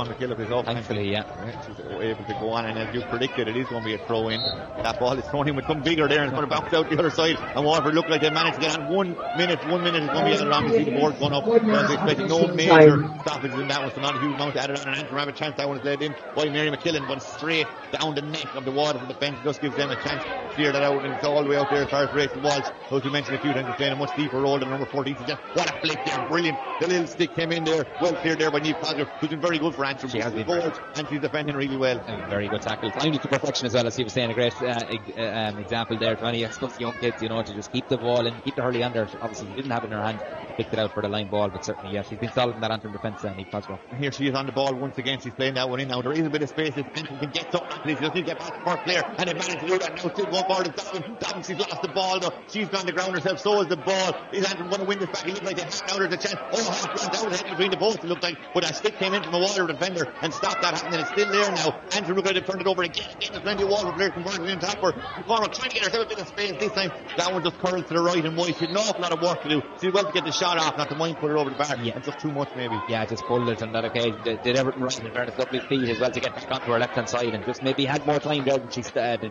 Speaker 1: McKillop is up.
Speaker 2: Thankfully, yeah.
Speaker 1: She's able to go on, and as you predicted, it is going to be a throw in. That ball is thrown in with some vigor there, and it's going to bounce out the other side. And Waterford look like they managed to get on 1 minute. 1 minute is going to be added on. You see the board going up. I was expecting no major stoppages in that one, so not a huge amount added on. And Antrim have a chance. That one is led in by Mary McKillen, but straight down the neck of the Waterford defence. Just gives them a chance to clear that out, and it's all the way out there as far as Rachel Walsh. As you mentioned a few times, playing a much deeper role than number 14. What a flick there, brilliant. The little stick came in there, well cleared there by Niamh Cosgrove, who's been very good for Antrim.
Speaker 2: She has been
Speaker 1: and she's defending really well.
Speaker 2: Very good tackle. Finally to perfection as well, as he was saying. A great example there to any of us young kids, to just keep the ball and keep the hurley under. Obviously, she didn't have it in her hand, picked it out for the line ball, but certainly, yeah, she's been solid in that Antrim defence, Niamh Cosgrove.
Speaker 1: And here she is on the ball once again. She's playing that one in now. There is a bit of space if Antrim can get something. She just needs to get past the first player, and they managed to do that. Now still going forward. Dobbin, she's lost the ball though. She's gone to ground herself, so is the ball. Is Antrim going to win this back? It looks like they have. Now there's a chance. That was heading between the posts, it looked like, but a stick came in from a Waterford defender and stopped that happening. It's still there now. Antrim look like they've turned it over again. There's plenty of Waterford players converting in top for McCormack, trying to get herself a bit of space this time. That one just curls to the right and wide. She's an awful lot of work to do. She's well to get the shot off, not to mind put it over the bar.
Speaker 2: Yeah.
Speaker 1: It's just too much maybe.
Speaker 2: Yeah, just pulled it on that occasion. Did everything right in fairness, lovely feet as well to get back onto her left hand side, and just maybe had more time there than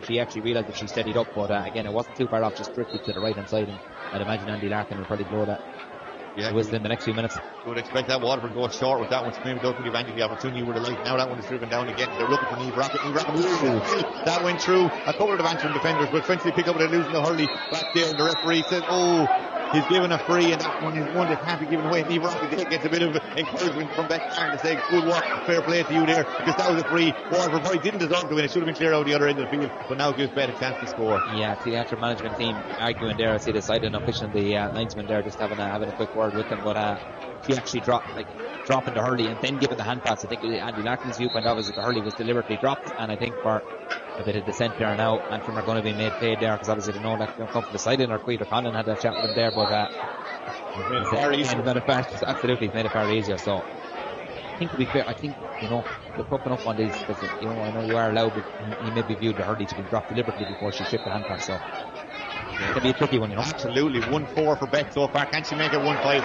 Speaker 2: she actually realised that she steadied up. But again, it wasn't too far off, just drifted to the right hand side, and I'd imagine Andy Larkin will probably blow that.
Speaker 1: Yeah,
Speaker 2: whistle in the next few minutes.
Speaker 1: You would expect that Waterford go short with that one. Maybe don't give Andy the opportunity with a light. Now that one is driven down again. They're looking for Niamh Rocket. That went through a couple of Antrim defenders, but eventually picked up and losing the hurley back there. And the referee says, he's given a free, and that one is one that can't be given away. Niamh Rocket gets a bit of encouragement from Beth Karen to say, good work, fair play to you there, because that was a free. Waterford probably didn't deserve to win. It should have been clear out the other end of the field, but now gives Beth a chance to score.
Speaker 2: Yeah, the Antrim management team arguing there. I see the side and pushing the linesman there, just having a quick word with them, but she actually dropping the hurley and then giving the hand pass. I think Andy Larkin's viewpoint of it is that the hurley was deliberately dropped, and I think for a bit of descent there now, Antrim are going to be made paid there, because obviously they know that they'll come from the side in, or Queen O'Connell had a chat with them there, but absolutely made it far easier. So I think to be fair, the popping up on these, because I know you are allowed, but he may be viewed the hurley to be dropped deliberately before she shipped the hand pass, so it can be a tricky one,
Speaker 1: Absolutely. 1-4 for Beth so far. Can she make it 1-5?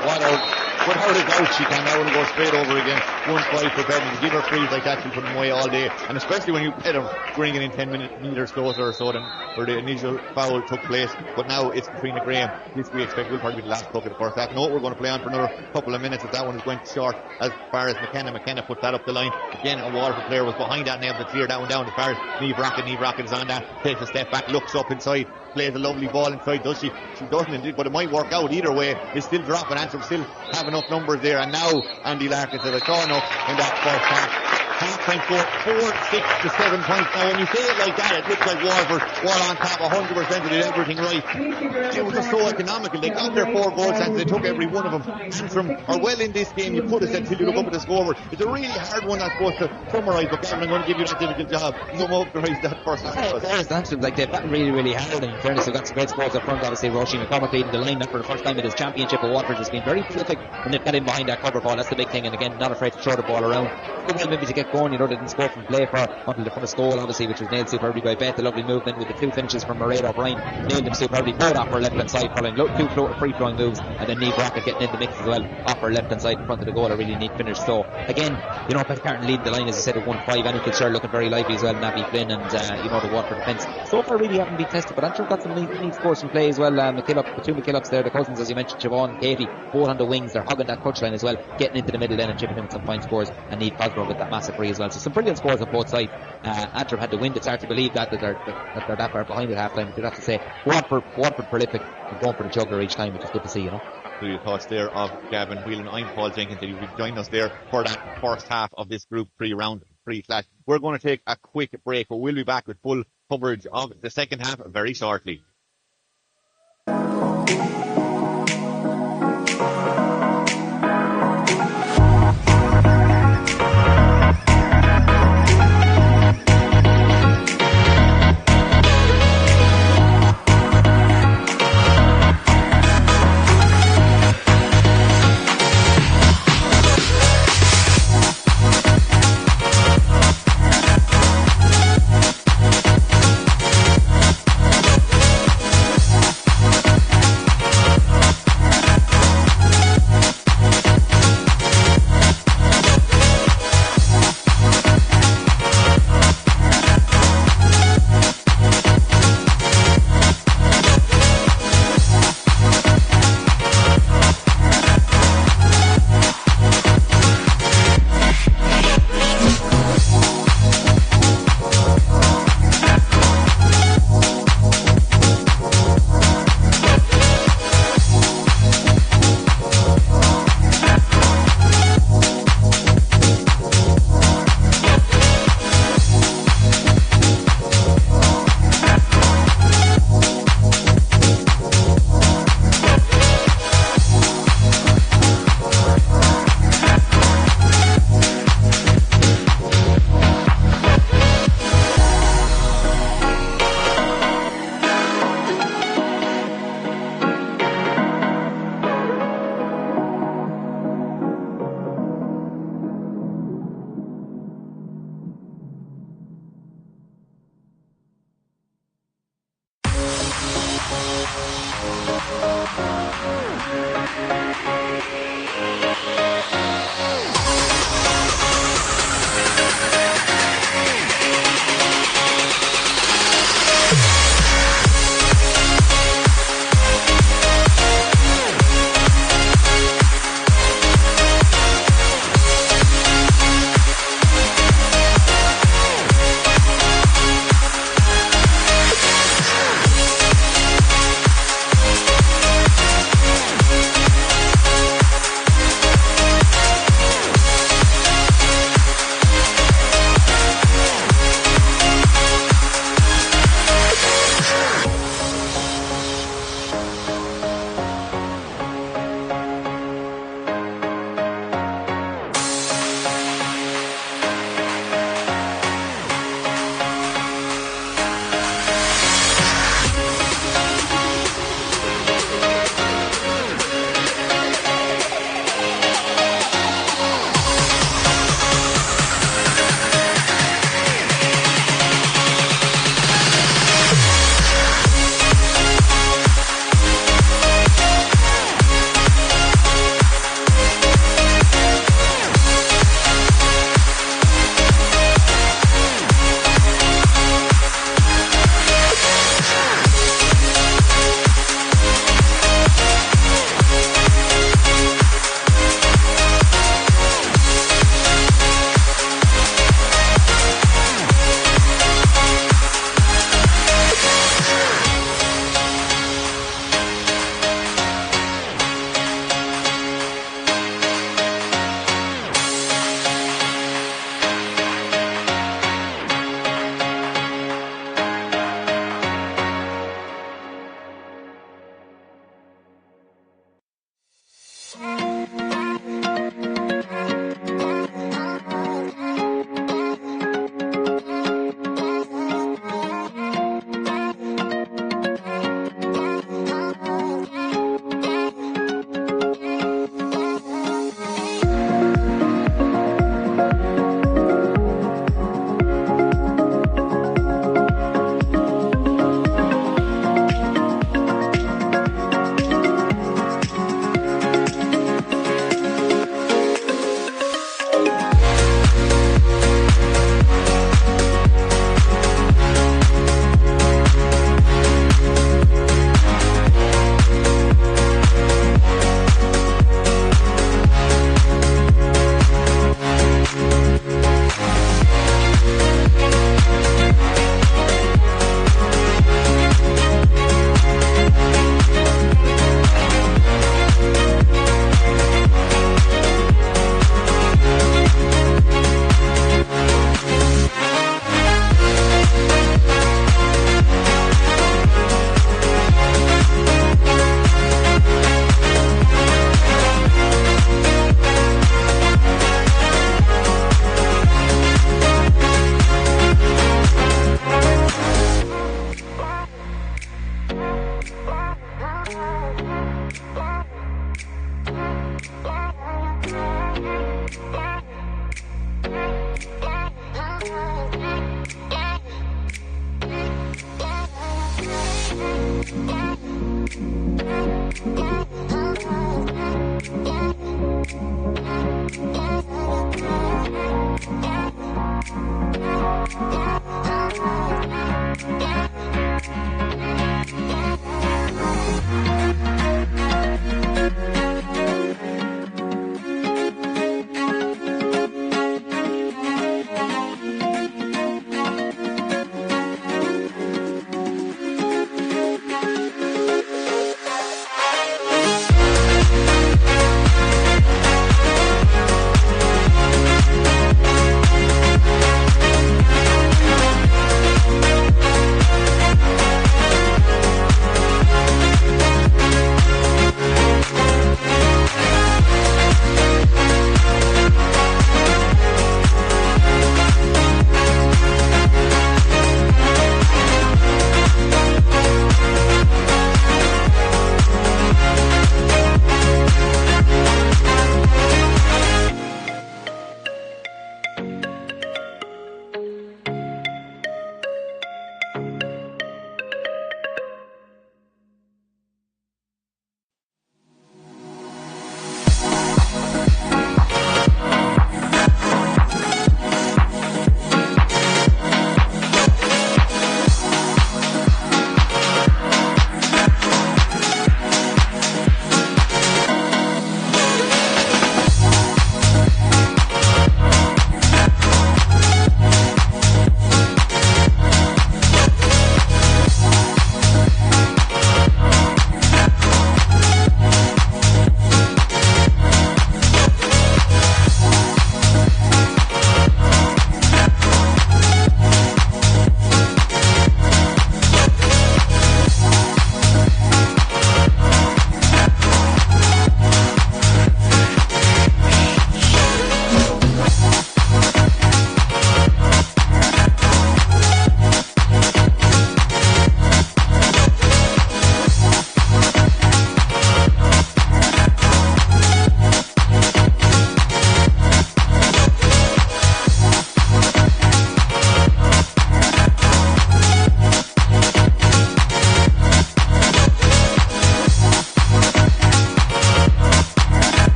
Speaker 1: Without a doubt she can now, and go straight over again. 1-5 for Beth. And to give her frees like that, she'll put them away all day. And especially when you play them, bringing in 10 meters closer or so than where the initial foul took place. But now it's between the Graham. This we expect will probably be the last puck of the first half. No, we're going to play on for another couple of minutes if that one is going short. As far as McKenna puts that up the line. Again, a Waterford player was behind that and able to clear that one down. As far as Niamh Rocket is on that. Takes a step back, looks up inside. Plays a lovely ball inside, does she? She doesn't indeed, but it might work out either way. It's still dropping. Antrim still have enough numbers there, and now Andy Larkin said, I saw enough in that first half. Half-time score, 4, 6 to 7 points. Now when you say it like that, it looks like Waterford were on top 100%, did everything right. It was just so economical. They got their 4 goal chances, they took every one of them. Antrim are well in this game. You put it until you look up at the scoreboard. It's a really hard one, I suppose, to summarise, but Gavin, I'm going to give you that difficult job. Sum up to raise that first half.
Speaker 2: There's Antrim, they've battled really, really hard, and in fairness, they've got some great scores up front. Obviously, Roisin McCormack leading the line for the first time in his championship at Waterford has been very prolific, and they've got in behind that cover ball. That's the big thing, and again, not afraid to throw the ball around. Maybe to get going, they didn't score from play for until the first goal, obviously, which was nailed superbly by Beth. The lovely movement with the 2 finishes from Mairead O'Brien, nailed them superbly, both off her left hand side, following 2 free flowing moves, and then Niamh Rocket getting in the mix as well, off her left hand side in front of the goal. A really neat finish. So again, Beth Carton leading the line, as I said, at 1-5. Annie Kilshire looking very lively as well, Nabby Flynn, and the Waterford defence so far really haven't been tested, but Antrim got some neat scores from play as well. The 2 McKillops there, the cousins, as you mentioned, Siobhan and Katie, both on the wings. They're hogging that touchline as well, getting into the middle then and chipping in with some fine scores, and Niamh Cosgrove with that massive free as well. So some brilliant scores on both sides. Antrim had the wind. It's hard to believe that they're that far behind at half time. You'd have to say Waterford prolific and going for the juggler each time, which is good to see,
Speaker 1: Your thoughts there of Gavin Whelan. I'm Paul Jenkins, and you'll be joining us there for that first half of this Group 3 round 3 clash. We're going to take a quick break, but we'll be back with full coverage of the second half very shortly.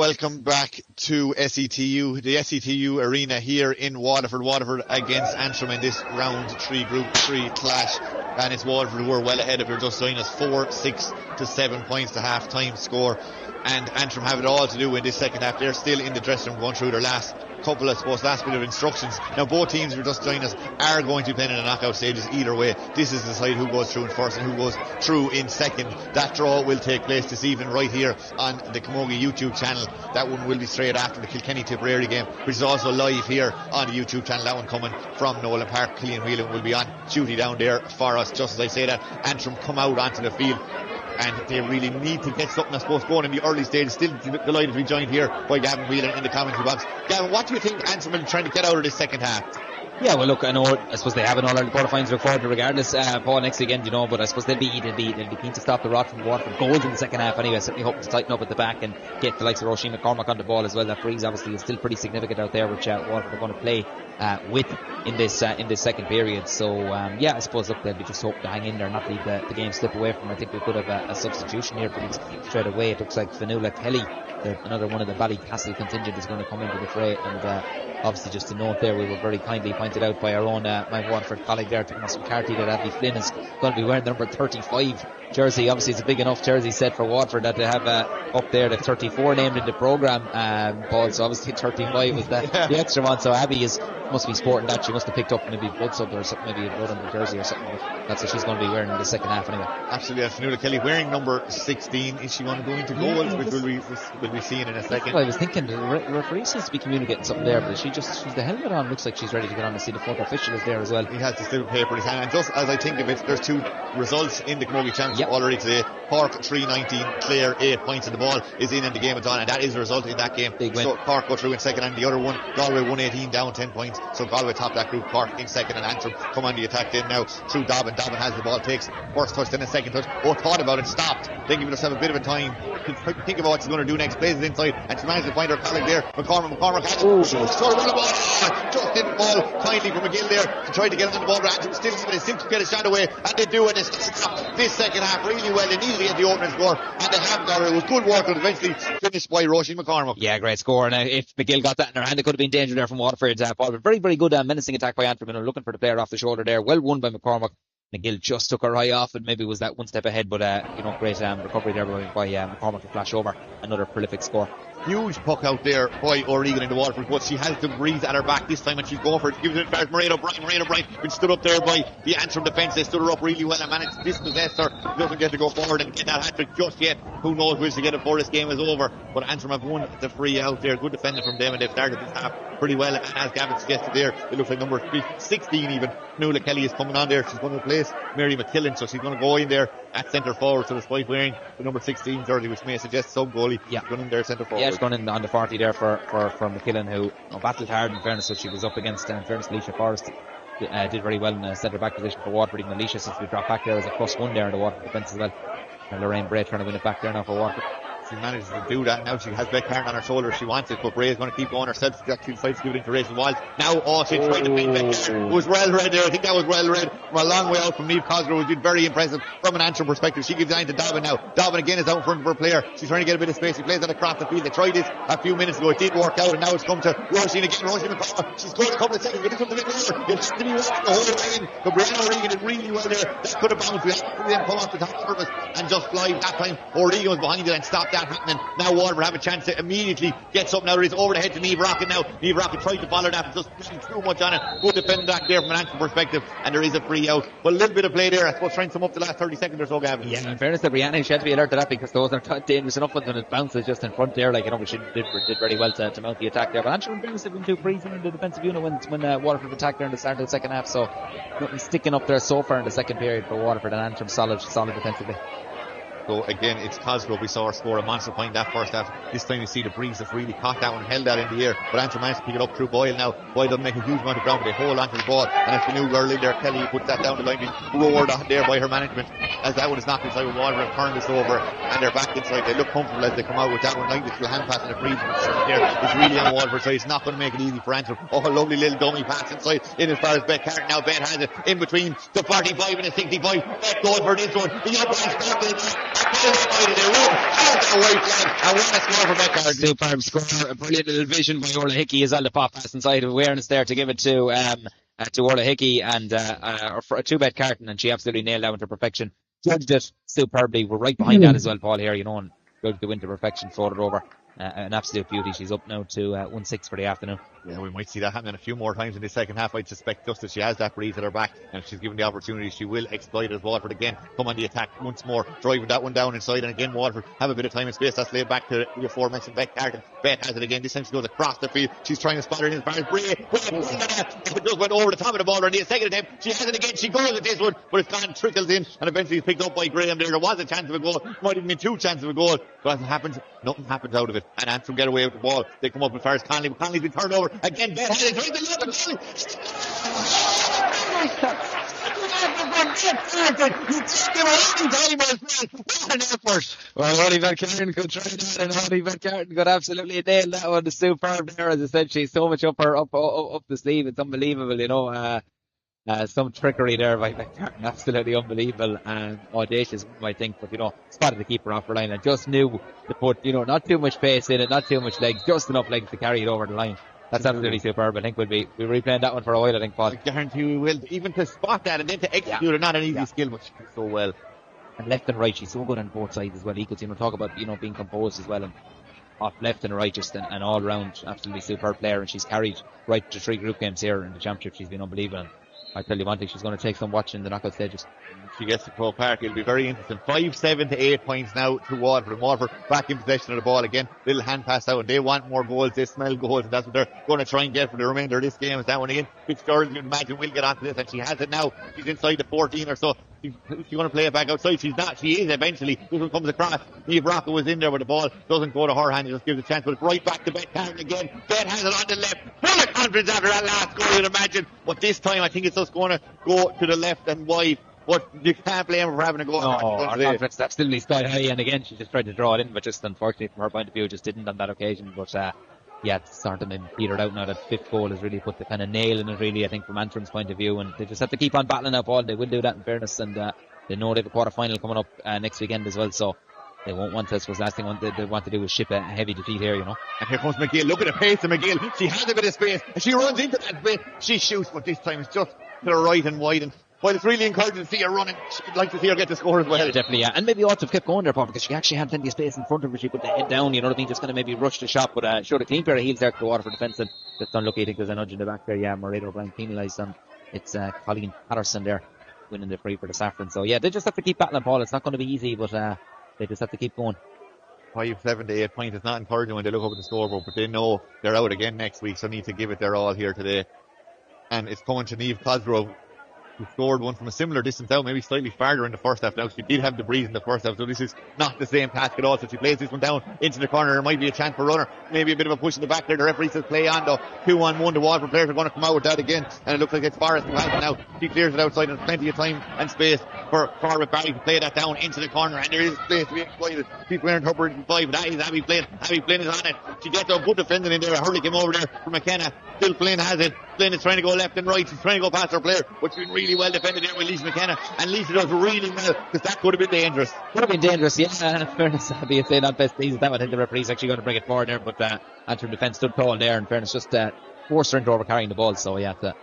Speaker 1: welcome back to SETU, the SETU arena here in Waterford. Waterford against Antrim in this round 3 group 3 clash, and it's Waterford who are well ahead if you're just joining us, 4, 6 to 7 points to half time score, and Antrim have it all to do in this second half. They're still in the dressing room going through their last couple, I suppose, last bit of instructions. Now both teams who are just joining us are going to be playing in the knockout stages either way. This is the side who goes through in first and who goes through in second. That draw will take place this evening right here on the Camogie YouTube channel. That one will be straight after the Kilkenny-Tipperary game, which is also live here on the YouTube channel. That one coming from Nolan Park. Cillian Whelan will be on duty down there for us. Just as I say that, Antrim come out onto the field and they really need to get something, I suppose, going in the early stages. Still delighted to be joined here by Gavin Whelan in the commentary box. Gavin, what do you think Antrim are trying to get out of this second half?
Speaker 2: Yeah, well, look, I suppose they have an all-Ireland quarterfinals recorded regardless, Paul, next weekend, but I suppose they'll be keen to stop the rot from Waterford goals in the second half anyway. Certainly hoping to tighten up at the back and get the likes of Roisin McCormack on the ball as well. That freeze obviously is still pretty significant out there, which Waterford are going to play with in this second period. So I suppose look, they'll be just hoping to hang in there, not leave the game slip away from them. I think we could have a substitution here pretty straight away. It looks like Fionnuala Kelly, another one of the Ballycastle contingent, is going to come into the fray, and obviously just a note there, we were very kindly pointed out by our own my Waterford colleague there, Thomas McCarthy, that Abby Flynn is going to be wearing the number 35 jersey. Obviously it's a big enough jersey set for Waterford that they have up there the 34 named in the programme, Paul, so obviously 35 was the extra one. So Abby must be sporting that. She must have picked up maybe blood sub or something, maybe a blood under jersey or something. That's what she's going to be wearing in the second half anyway.
Speaker 1: Absolutely. Fionnuala Kelly wearing number 16. Is she going to go into goals, which we'll be seeing in a second?
Speaker 2: Well, I was thinking the referee seems to be communicating something there, but she's the helmet on, looks like she's ready to get on to see the fourth official is there as well.
Speaker 1: He has the steel paper in his hand, and just as I think of it, there's 2 results in the Camogie Championship already today. Cork 3-19, Clare 8 points, and the ball is in the game at all, and that is the result in that game. So Cork go through in second, and the other one, Galway 118 down 10 points, so Galway top that group. Cork in second, and Antrim come on the attack then now through Dobbin. Dobbin has the ball, takes first touch, then a second touch. Thought about it, stopped, then giving herself a bit of a time to think about what she's going to do next. Plays it inside, and she managed to find her colleague there. McCormack has sort of run the ball, just didn't fall kindly from McGill there to try to get on the ball, but Antrim still to get a shot away, and they do it. This second half really well. They needed to get the opening score, and they have got it. It was good work, and eventually finished by Roisin McCormack.
Speaker 2: Yeah, great score. And if McGill got that in her hand, it could have been danger there from Waterford. But very, very good menacing attack by Antrim, and looking for the player off the shoulder there. Well won by McCormack. McGill just took her eye off and maybe was that one step ahead, but great recovery there by McCormack to flash over. Another prolific score.
Speaker 1: Huge puck out there by O'Regan in the Waterford, but she has the breeze at her back this time, and she's going for it. Gives it to Mairead O'Brien, been stood up there by the Antrim defence. They stood her up really well and managed to dispossess her. Doesn't get to go forward and get that hat-trick just yet. Who knows where to get it before this game is over, but Antrim have won the free out there. Good defending from them, and they've started this half pretty well, and as Gavin suggested there, it looks like number 16 even, Fionnuala Kelly, is coming on there. She's going to replace Mary McKillen, so she's going to go in there at centre forward, so despite wearing the number 16 jersey, which may suggest some goalie, she's going in there centre forward.
Speaker 2: Yeah, she's going in on the 40 there for McKillen, who battled hard in fairness, so she was up against in fairness Alicia Forrest did very well in a centre back position for Waterford. Even Alicia, since we dropped back there, as a +1 there in the Waterford defence as well, and Lorraine Bray trying to win it back there now for Waterford.
Speaker 1: She manages to do that. Now she has Beck Carn on her shoulder. She wants it, but Bray is going to keep going herself. She actually decides to give it into Rachel Wild. Now, she's trying to beat Beck Carn. It was well read there. I think that was well read from a long way out from Niamh Cosgrove, who did very impressive from an Antrim perspective. She gives it to Dobbin now. Dobbin again is out in front of her player. She's trying to get a bit of space. She plays that across the field. They tried this a few minutes ago. It did work out, and now it's come to Roisin again. Roisin McCormack. She's going a couple of seconds. Get it something a bit more. It has to be the whole way in. But Brianna O'Regan did really well there. That could have bounced. We had to them come off the top surface and just fly. That time O'Regan was behind it and stopped that happening. Now Waterford have a chance to immediately get something out of this. Over the head to Niamh Rocket now. Niamh Rocket tried to follow that, but just pushing too much on it. Good defending back there from an Antrim perspective, and there is a free out. But a little bit of play there, I suppose, trying to sum up the last 30 seconds or so, Gavin.
Speaker 2: Yeah, in fairness to Brianna, she had to be alert to that, because those are dangerous enough when it bounces just in front there. But she did very well to mount the attack there. But Antrim in fairness have been too breezy in the defensive unit when Waterford attacked there in the start of the second half. So nothing sticking up there so far in the second period for Waterford, and Antrim solid defensively.
Speaker 1: So again, it's Cosgrove. We saw her score a monster point that first half. This time we see the breeze have really caught that one, held that in the air, but Antrim managed to pick it up through Boyle now. Boyle doesn't make a huge amount of ground, but they hold onto the ball, and it's the new girl in there, Kelly, puts that down the line, being roared on there by her management, as that one is knocked inside with Waterford and turned this over, and they're back inside. They look comfortable as they come out with that one, like this little hand pass and the breeze there. It's really on Waterford, so it's not going to make it easy for Antrim. Oh, a lovely little dummy pass inside, in as far as Beck Carton. Now Ben has it in between the 45 and the 65. Beck goes for this one. The upright And what a score for Beckard.
Speaker 2: Superb score, a brilliant little vision by Orla Hickey as well. The pop pass inside, awareness there to give it to Orla Hickey and a two-bet carton, and she absolutely nailed that one to perfection. Judged it superbly. We're right behind that as well, Paul, here, and judged the win to perfection, floated over. An absolute beauty. She's up now to 1-6 for the afternoon.
Speaker 1: Yeah, we might see that happening a few more times in the second half. I'd suspect just that she has that breeze at her back, and if she's given the opportunity, she will exploit it. As Waterford again come on the attack once more, driving that one down inside, and again Waterford have a bit of time and space. That's laid back to the aforementioned Beth Carton. Beth has it again. This time she goes across the field. She's trying to spot her in the bars. Bray it just went over the top of the ball. And the second attempt, she has it again. She goes at this one, but it's gone, trickles in, and eventually is picked up by Graham. There was a chance of a goal. Might even been two chances of a goal, but as it happens, nothing happens out of it. And Antrim get away with the ball. They come up as far as Conley. Conley's been turned over again. Beth has it. What an effort.
Speaker 2: Well, Holly Van Carton could try that, and Holly Van Carton could absolutely nail that one. The superb there, as I said, she's so much up the sleeve. It's unbelievable, some trickery there by Van Carton. Absolutely unbelievable and audacious, I think. But, spotted the keeper off her line and just knew to put, not too much pace in it, not too much legs, just enough legs to carry it over the line. That's absolutely superb. I think we'll be replaying that one for a while, I think, Paul.
Speaker 1: I guarantee we will. Even to spot that and then to execute it, not an easy skill, but she does so well.
Speaker 2: And left and right, she's so good on both sides as well. Equals, talk about, being composed as well. And off left and right, just an all round, absolutely superb player. And she's carried right to 3 group games here in the championship. She's been unbelievable. And I tell you one thing, she's going to take some watching in the knockout stages.
Speaker 1: She gets to Croke Park. It'll be very interesting. 5-7 to 8 points now to Waterford. And Waterford back in possession of the ball again. Little hand pass out. And they want more goals. They smell goals. And that's what they're going to try and get for the remainder of this game. Is that one again? Fitzgerald, you imagine, will get onto this. And she has it now. She's inside the 14 or so. She's going to play it back outside. She's not. She is eventually. This one comes across. Eve Rocca was in there, but the ball doesn't go to her hand. It just gives a chance. But it's right back to Beth Carton again. Beth has it on the left. Full of confidence after that last goal, you'd imagine. But this time, I think it's just going to go to the left and wide. But you can't blame her for having a go.
Speaker 2: Our confidence absolutely sky high, and again she just tried to draw it in, but just unfortunately from her point of view just didn't on that occasion. But it's sort of been petered out now. That 5th goal has really put the kind of nail in it, really, I think, from Antrim's point of view, and they just have to keep on battling up all. They will do that, in fairness, and they know they have a quarter final coming up next weekend as well, so they won't want to. I suppose last thing they want to do is ship a heavy defeat here, And
Speaker 1: here comes McGill. Look at the pace of McGill. She has a bit of space and she runs into that space. She shoots, but this time it's just to the right and wide. And while it's really encouraging to see her running, she'd like to see her get the score as well.
Speaker 2: Yeah, definitely, yeah. And maybe ought to have kept going there, Paul, because she actually had plenty of space in front of her. She put the head down, just going to maybe rush the shot, but showed a clean pair of heels there to the Waterford defence, and just unlucky. I think there's a nudge in the back there. Yeah, Mairead O'Brien penalised, and it's Colleen Patterson there winning the free for the Saffron. So yeah, they just have to keep battling, Paul. It's not going to be easy, but they just have to keep going.
Speaker 1: 5-7 to 8 points. It's not encouraging when they look up at the scoreboard, but they know they're out again next week, so need to give it their all here today. And it's coming to Niamh Cosgrove, who scored one from a similar distance out, maybe slightly farther in the first half. Now she did have the breeze in the first half, so this is not the same task at all. So she plays this one down into the corner. There might be a chance for runner, maybe a bit of a push in the back there. The referee says play on though. 2-on-1. The Waterford players are going to come out with that again, and it looks like it's Forrest who has it now. She clears it outside, and there's plenty of time and space for Corbett Barry to play that down into the corner, and there is space to be exploited. She's wearing her in 5. That is Abby Flynn. Abby Flynn is on it. She gets a good defending in there. Hurley came over there for McKenna. Still Flynn has it. Flynn is trying to go left and right. She's trying to go past her player, but she's been really well defended there with Lisa McKenna, and Lisa does really well, because that could have been dangerous.
Speaker 2: Could have been dangerous, yeah. In fairness, Abby is saying not best pleased with that one. I think the referee's actually going to bring it forward there, but Antrim defence stood tall there. In fairness, just forced her into over carrying the ball, so he had to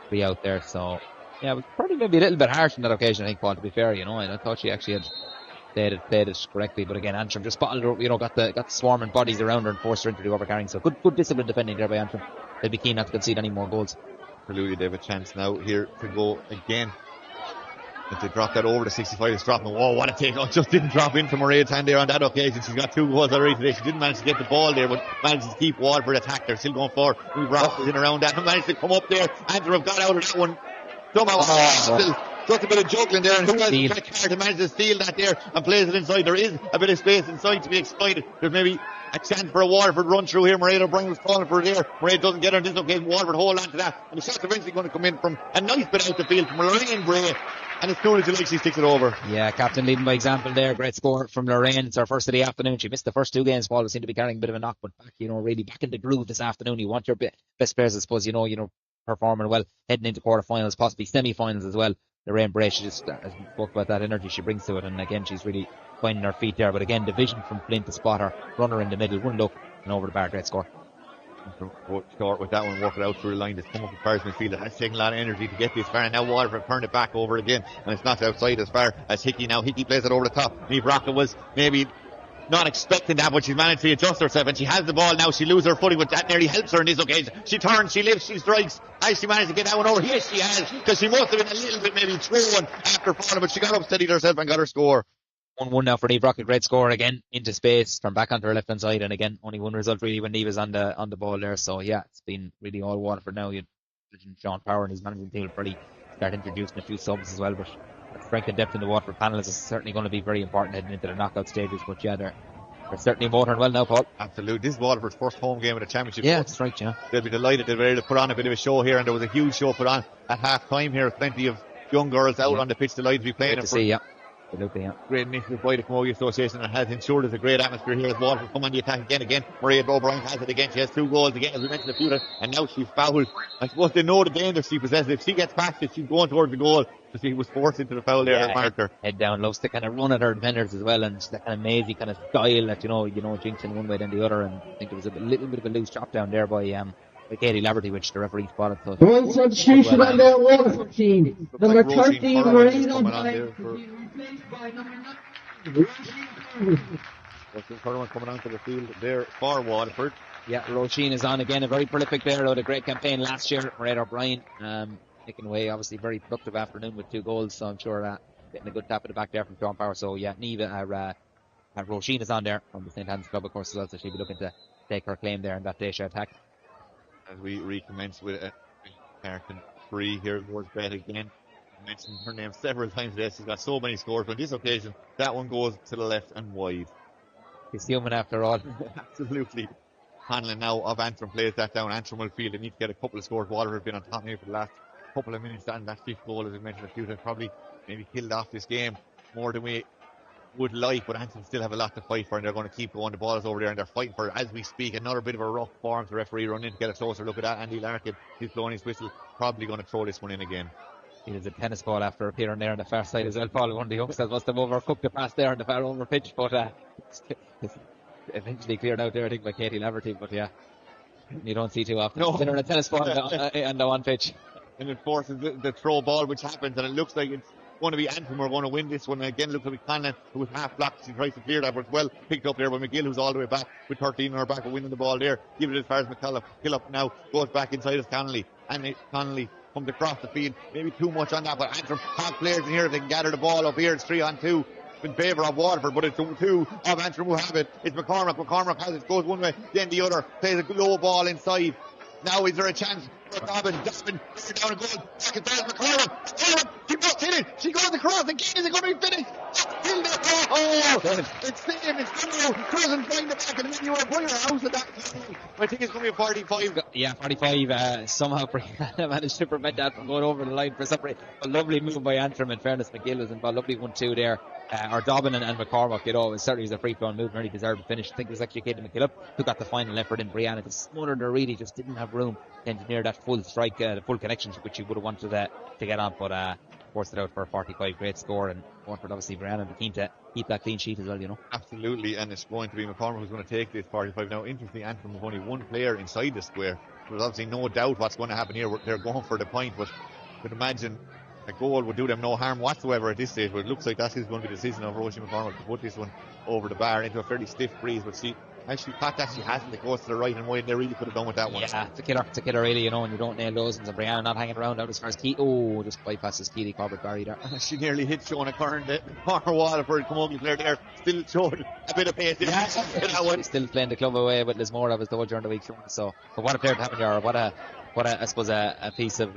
Speaker 2: be out there. So yeah, it was probably maybe a little bit harsh on that occasion, I think, Paul, to be fair, and I thought she actually had played it correctly, but again, Antrim just bottled her, got the swarming bodies around her and forced her into the overcarrying. So good discipline defending there by Antrim. They'll be keen not to concede any more goals.
Speaker 1: Absolutely, they have a chance now here to go again. If they drop that over the 65, it's dropping. Whoa, what a take. Just didn't drop into Mairead's hand there on that occasion. She's got 2 goals already today. She didn't manage to get the ball there, but managed to keep Waterford attack. They're still going forward. We've Ross is in around that and managed to come up there. Antrim have got out of that one. Somehow, still just a bit of juggling there, and who else to manage to steal that there and plays it inside. There is a bit of space inside to be exploited. There's maybe a chance for a Waterford run through here. Mairead O'Brien was calling for it there. Mairead doesn't get her on this occasion. Waterford hold on to that, and the shot's eventually going to come in from a nice bit out the field from Lorraine Bray. And as cool as you like, she sticks it over.
Speaker 2: Yeah, captain leading by example there. Great score from Lorraine. It's her first of the afternoon. She missed the first 2 games. Paul seemed to be carrying a bit of a knock, but back, really back in the groove this afternoon. You want your best players, I suppose, performing well, heading into quarterfinals, possibly semi-finals as well. Lorraine Bray, she just spoke about that energy she brings to it, and again, she's really finding her feet there. But again, division from Flint to spot her. Runner in the middle, one look, and over the bar. Great score.
Speaker 1: Short with that one, work it out through the line. Just come up as far as midfield. It has taken a lot of energy to get this far. And now Waterford turned it back over again, and it's not outside as far as Hickey now. Hickey plays it over the top. Niamh Brocka was maybe not expecting that, but she's managed to adjust herself, and she has the ball now. She loses her footing, but that nearly helps her in this occasion. She turns, she lifts, she strikes. Has she managed to get that one over? Yes, she has, because she must have been a little bit maybe thrown after falling, but she got up, steadied herself, and got her score.
Speaker 2: 1-1 now for Niamh Brocka. Great score again into space, turned back onto her left hand side, and again only one result really when Niamh was on the ball there. So yeah, it's been really all Waterford now. Sean Power and his management team will probably start introducing a few subs as well, but strength and depth in the Waterford panel is certainly going to be very important heading into the knockout stages. But yeah, they're certainly motoring well now, Paul.
Speaker 1: Absolutely. This is Waterford's first home game of the championship.
Speaker 2: Yeah, that's right, yeah.
Speaker 1: They'll be delighted to be able to put on a bit of a show here, and there was a huge show put on at half time here. Plenty of young girls out on the pitch, delighted to be playing.
Speaker 2: Great to see, yeah. Absolutely, yeah.
Speaker 1: Great initiative by the Camogie Association, and has ensured there's a great atmosphere here as Waterford come on the attack again. Maria O'Brien has it again. She has 2 goals again, as we mentioned a few times, and now she's fouled. I suppose they know the danger she possesses. If she gets past it, she's going towards the goal. So she was forced into the foul there as marker.
Speaker 2: Head down, loves to kind of run at her defenders as well, and that kind of mazy kind of style that, jinxing one way then the other, and I think there was a little bit of a loose chop down there by Katie Laverty, which the referee spotted. So
Speaker 3: one substitution on that Waterford team. Number 13, Marina by number 9.
Speaker 1: Coming onto the field there for Waterford.
Speaker 2: Yeah, Roisin is on again, a very prolific player. Had a great campaign last year. Maria O'Brien taking away, obviously, very productive afternoon with 2 goals. So I'm sure getting a good tap at the back there from Sean Power. So yeah, Niamh Roisin is on there from the St. Anne's Club, of course, as well. So she'll be looking to take her claim there in that Dacia attack.
Speaker 1: As we recommence with American 3 here towards Bet again. I mentioned her name several times today. She's got so many scores, but on this occasion, that one goes to the left and wide.
Speaker 2: He's human after all.
Speaker 1: Absolutely. Hanlon now of Antrim plays that down. Antrim will feel they need to get a couple of scores. Waterford have been on top here for the last couple of minutes, and that 5th goal, as we mentioned a few times, probably maybe killed off this game more than we would like, but Antrim still have a lot to fight for, and they're going to keep going. The ball is over there, and they're fighting for it as we speak. Another bit of a rough form. The referee run in to get a closer look at that. Andy Larkin, he's blowing his whistle, probably going to throw this one in again.
Speaker 2: It is a tennis ball after appearing there on the far side as well. Paul, one of the youngsters must have overcooked the pass there on the far over pitch, but it's eventually cleared out there, I think, by Katie Laverty. But yeah, you don't see too often. No. They're on a tennis ball on the one pitch.
Speaker 1: And it forces the throw ball, which happens, and it looks like it's going to be Antrim who are going to win this one. And again, looks like Conlon, who was half blocked. She tries to clear that, but it's well picked up there by McGill, who's all the way back with 13 on her back, but winning the ball there. Give it as far as McCullough. McCullough now goes back inside as Connolly, and Connolly comes across the field. Maybe too much on that, but Antrim have players in here. If they can gather the ball up here, it's 3-on-2 in favour of Waterford, but it's 2 of Antrim who have it. It's McCormack. McCormack has it, goes one way, then the other, plays a low ball inside. Now is there a chance for Dobbin? Dobbin down a goal. Back and forth. McCormack. She must hit it. She goes across again. Is it going to be finished? It's saved. It's through. Doesn't find it back, and then you were putting her house at that. I think it's going to be a 45.
Speaker 2: Yeah, 45. Somehow managed to prevent that from going over the line for some reason. A lovely move by Antrim. In fairness, McGill was involved. Lovely 1-2 there. Or Dobbin and McCormack, it certainly was a free-flowing move, really deserved to finish. I think it was actually Katie McKillop who got the final effort in. Brianna just smothered her, really just didn't have room to engineer that full strike, the full connection which you would have wanted to get on, but forced it out for a 45. Great score, and Waterford, obviously, Brianna keen to keep that clean sheet as well,
Speaker 1: Absolutely, and it's going to be McCormack who's going to take this 45. Now, interestingly, Antrim have only one player inside the square. There's obviously no doubt what's going to happen here. They're going for the point, but you could imagine a goal would do them no harm whatsoever at this stage, but it looks like that is going to be the decision of Roisin McCormack to put this one over the bar into a fairly stiff breeze, but she actually Pat actually hasn't. It goes to the right and wide. They really could have done with that one.
Speaker 2: Yeah, it's a killer really, and you don't nail those ones. And Brianna not hanging around out as far as Keith. Oh, just bypasses Keely Corbett Barry there.
Speaker 1: She nearly hit Shona Curran, the former Waterford Camogie player there, still showing a bit of pace.
Speaker 2: Yeah, she's still playing the club away with Lismore, I was told during the week. So, but what a player to have in there. What I suppose a piece of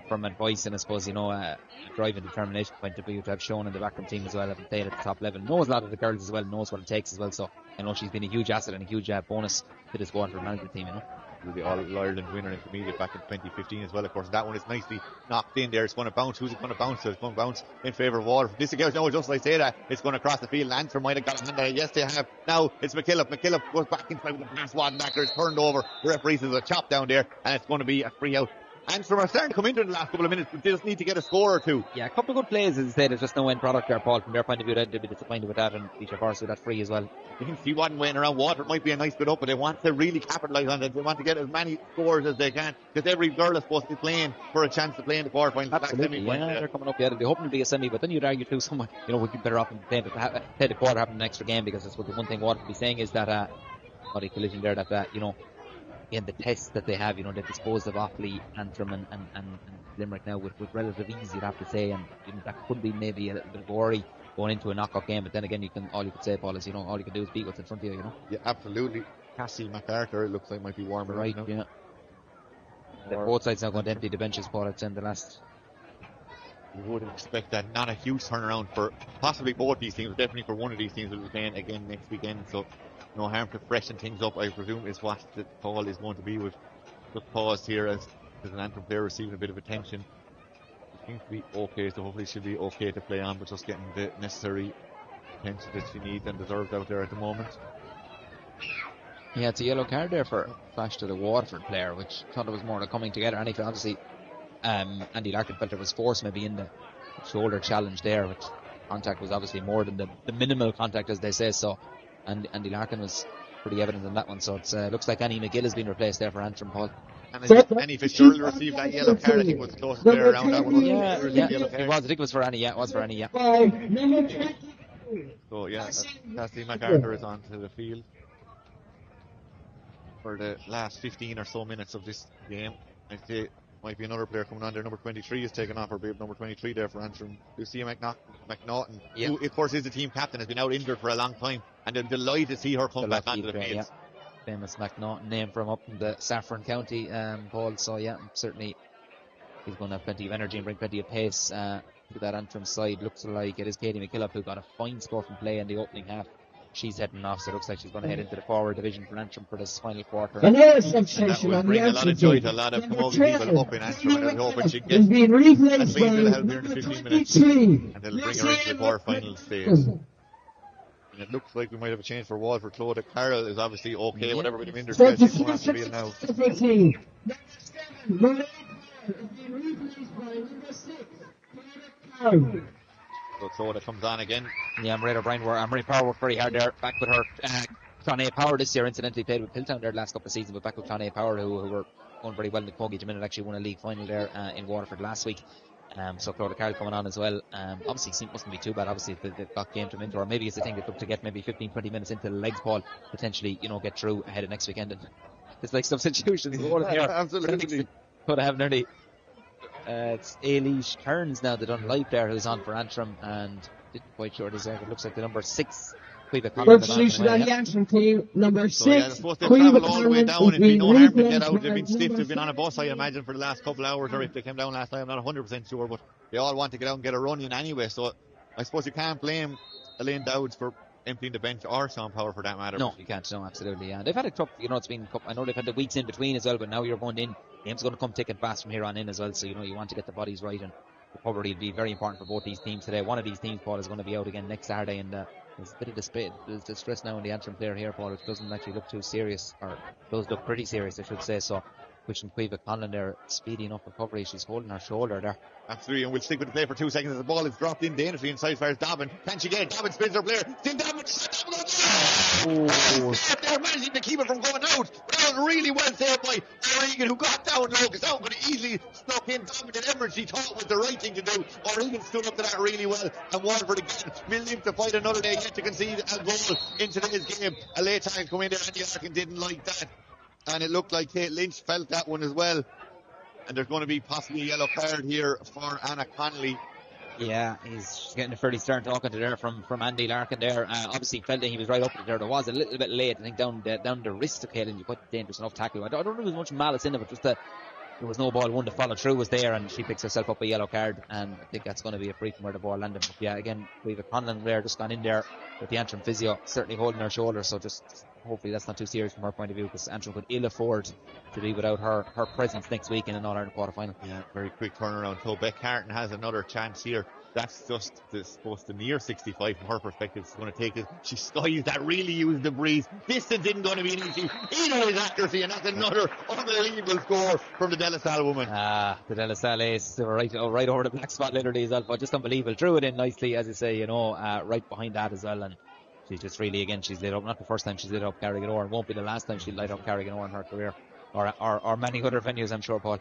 Speaker 2: from advice, and I suppose a drive and determination point of view to have shown in the backroom team as well, having played at the top level, knows a lot of the girls as well, knows what it takes as well. So I know she's been a huge asset and a huge bonus to this Waterford management team.
Speaker 1: The All-Ireland winner in intermediate back in 2015 as well, of course. That one is nicely knocked in there. It's going to bounce. Who's it going to bounce to? It's going to bounce in favour of Waterford. This again, no, just like I say that, it's going to cross the field. Antrim might have got a hand on it. Yes, they have. Now it's McKillop. McKillop goes back inside with the pass. Wadenbacker is turned over. The referee says a chop down there, and it's going to be a free out. Antrim are starting to come into the last couple of minutes, but they just need to get a score or two.
Speaker 2: Yeah, a couple of good plays, as I said. There's just no end product there, Paul. From their point of view, they'd be disappointed with that, and Peter Forrest with that free as well.
Speaker 1: You can see one waiting around Water. It might be a nice bit up, but they want to really capitalise on it. They want to get as many scores as they can, because every girl is supposed to be playing for a chance to play in the quarterfinals.
Speaker 2: Absolutely, they're coming up. Yeah, they'll be hoping to be a semi, but then you'd argue too, someone, we'd be better off in play the quarter, having an extra game, because that's what the one thing Water would be saying is that, collision there, that, in the tests that they have, they disposed of Offaly, Antrim and Limerick now with relative ease, you'd have to say, and that could be maybe a little bit of worry going into a knockout game, but then again, all you could say, Paul, is, all you can do is beat what's in front of you,
Speaker 1: Yeah, absolutely. Cassie MacArthur, it looks like might be warmer right now.
Speaker 2: Yeah. Both sides now going to empty the benches, Paul, it's in the last.
Speaker 1: You would expect that. Not a huge turnaround for possibly both these teams, definitely for one of these teams will be playing again next weekend, so no harm to freshen things up, I presume, is what the call is going to be. With just paused here as an Antrim player receiving a bit of attention. It seems to be okay, so hopefully she'll be okay to play on, but just getting the necessary attention that she needs and deserves out there at the moment.
Speaker 2: Yeah, it's a yellow card there for flash to the Waterford player, which thought it was more of a coming together. And obviously, Andy Larkin felt there was force maybe in the shoulder challenge there, which contact was obviously more than the minimal contact, as they say. So, and Andy Larkin was pretty evident in that one. So it looks like Annie McGill has been replaced there for Antrim, Paul.
Speaker 1: And Annie Fitzgerald received that yellow card. I think was close there around that one.
Speaker 2: Yeah, it was. I think it was for Annie. Yeah, it was for Annie. Yeah.
Speaker 1: So yeah, Cassie MacArthur is onto the field for the last 15 or so minutes of this game. I'd say might be another player coming on there. Number 23 is taken off, or number 23 there for Antrim. Lucia McNaughton, who of course is the team captain, has been out injured for a long time, and they're delighted to see her come back onto the field.
Speaker 2: Yeah. Famous McNaughton name from up in the Saffron County, Paul. So yeah, certainly he's going to have plenty of energy and bring plenty of pace to that Antrim side. Looks like it is Katie McKillop who got a fine score from play in the opening half. She's heading off, so it looks like she's going to head into the forward division for Antrim for this final quarter.
Speaker 3: And that
Speaker 1: will bring a lot of joy to a lot of Camogie people up in Antrim, and I hope when she gets at least it'll help here in the 15 minutes, and they'll bring her into the quarter-final stage. And it looks like we might have a change for Waterford. Claudia Carroll is obviously okay, whatever with him injured, she's going to have to be now. So Claudia comes on again.
Speaker 2: Yeah, Marie Power worked very hard there. Back with her. Clonea Power this year incidentally played with Piltown there the last couple of seasons, but back with Clonea Power who were going very well in the Camogie. Minute actually won a league final there in Waterford last week. So Claudia Carroll coming on as well. Obviously it mustn't be too bad. Obviously if they've got game to mentor, or maybe it's a thing to get maybe 15-20 minutes into the legs, Paul, potentially get through ahead of next weekend. And it's like substitutions.
Speaker 1: Absolutely.
Speaker 2: Could have nearly. It's Ailish Turns now, the Dunlife there, who's on for Antrim, and didn't quite sure this out. It looks like the number 6.
Speaker 3: Substitution on the Antrim team, number 6.
Speaker 1: So yeah, they're supposed to travel all the way down. It'd be no harm to get out. They've been stiff. They've been on a bus, I imagine, for the last couple of hours, or if they came down last night, I'm not 100% sure, but they all want to get out and get a run in anyway. So I suppose you can't blame Elaine Dowds for emptying the bench, or Sean Power for that matter.
Speaker 2: No, you can't. No, absolutely. Yeah, they've had a tough. It's been. I know they've had the weeks in between as well, but now you're going in. Games are going to come thick and fast from here on in as well. So you want to get the bodies right, and recovery will be very important for both these teams today. One of these teams, Paul, is going to be out again next Saturday, and there's a bit of distress now in the Antrim player here, Paul. It doesn't actually look too serious, or does look pretty serious, I should say. So, wishing Cueva Conlon there speedy enough recovery. She's holding her shoulder there.
Speaker 1: Absolutely, and we'll stick with the play for 2 seconds as the ball is dropped in dangerously inside fires Dobbin. Can she get it? Dobbin spins her player. Still Dobbin. They're managing to keep it from going out. But that was really well saved by O'Regan, who got down low, because that one could have easily snuck in. Dobbin did everything she thought was the right thing to do. O'Regan stood up to that really well, and Waterford again will live to fight another day yet to concede a goal in today's game. A late time come in there, Andy Larkin didn't like that, and it looked like Kate Lynch felt that one as well. And there's going to be possibly a yellow card here for Anna Connolly.
Speaker 2: Yeah, he's getting a fairly stern talking to there from Andy Larkin there. Obviously felt that he was right up there. There was a little bit late, I think, down the wrist of Kaelin. You quite dangerous enough tackle. I don't know if there was much malice in it, but just there was no ball one to follow through was there, and she picks herself up a yellow card, and I think that's going to be a free from where the ball landed. But yeah, again, we've a Conlon there just gone in there with the Antrim physio certainly holding her shoulder, so just hopefully that's not too serious from her point of view, because Antrim could ill afford to be without her presence next week in an All-Ireland quarter-final.
Speaker 1: Yeah, very quick turnaround. So Beck Carton has another chance here. That's just supposed to near 65 from her perspective. She's going to take it. She skies that, really used the breeze. Distance isn't going to be an issue. Either is accuracy, and that's another unbelievable score from the De La Salle woman.
Speaker 2: The De La Salle is right over the black spot, literally, as well. But just unbelievable. Drew it in nicely, as you say, right behind that as well. And she's just really, again, she's lit up. Not the first time she's lit up Carriganore. It won't be the last time she'll light up Carriganore in her career. Or many other venues, I'm sure, Paul.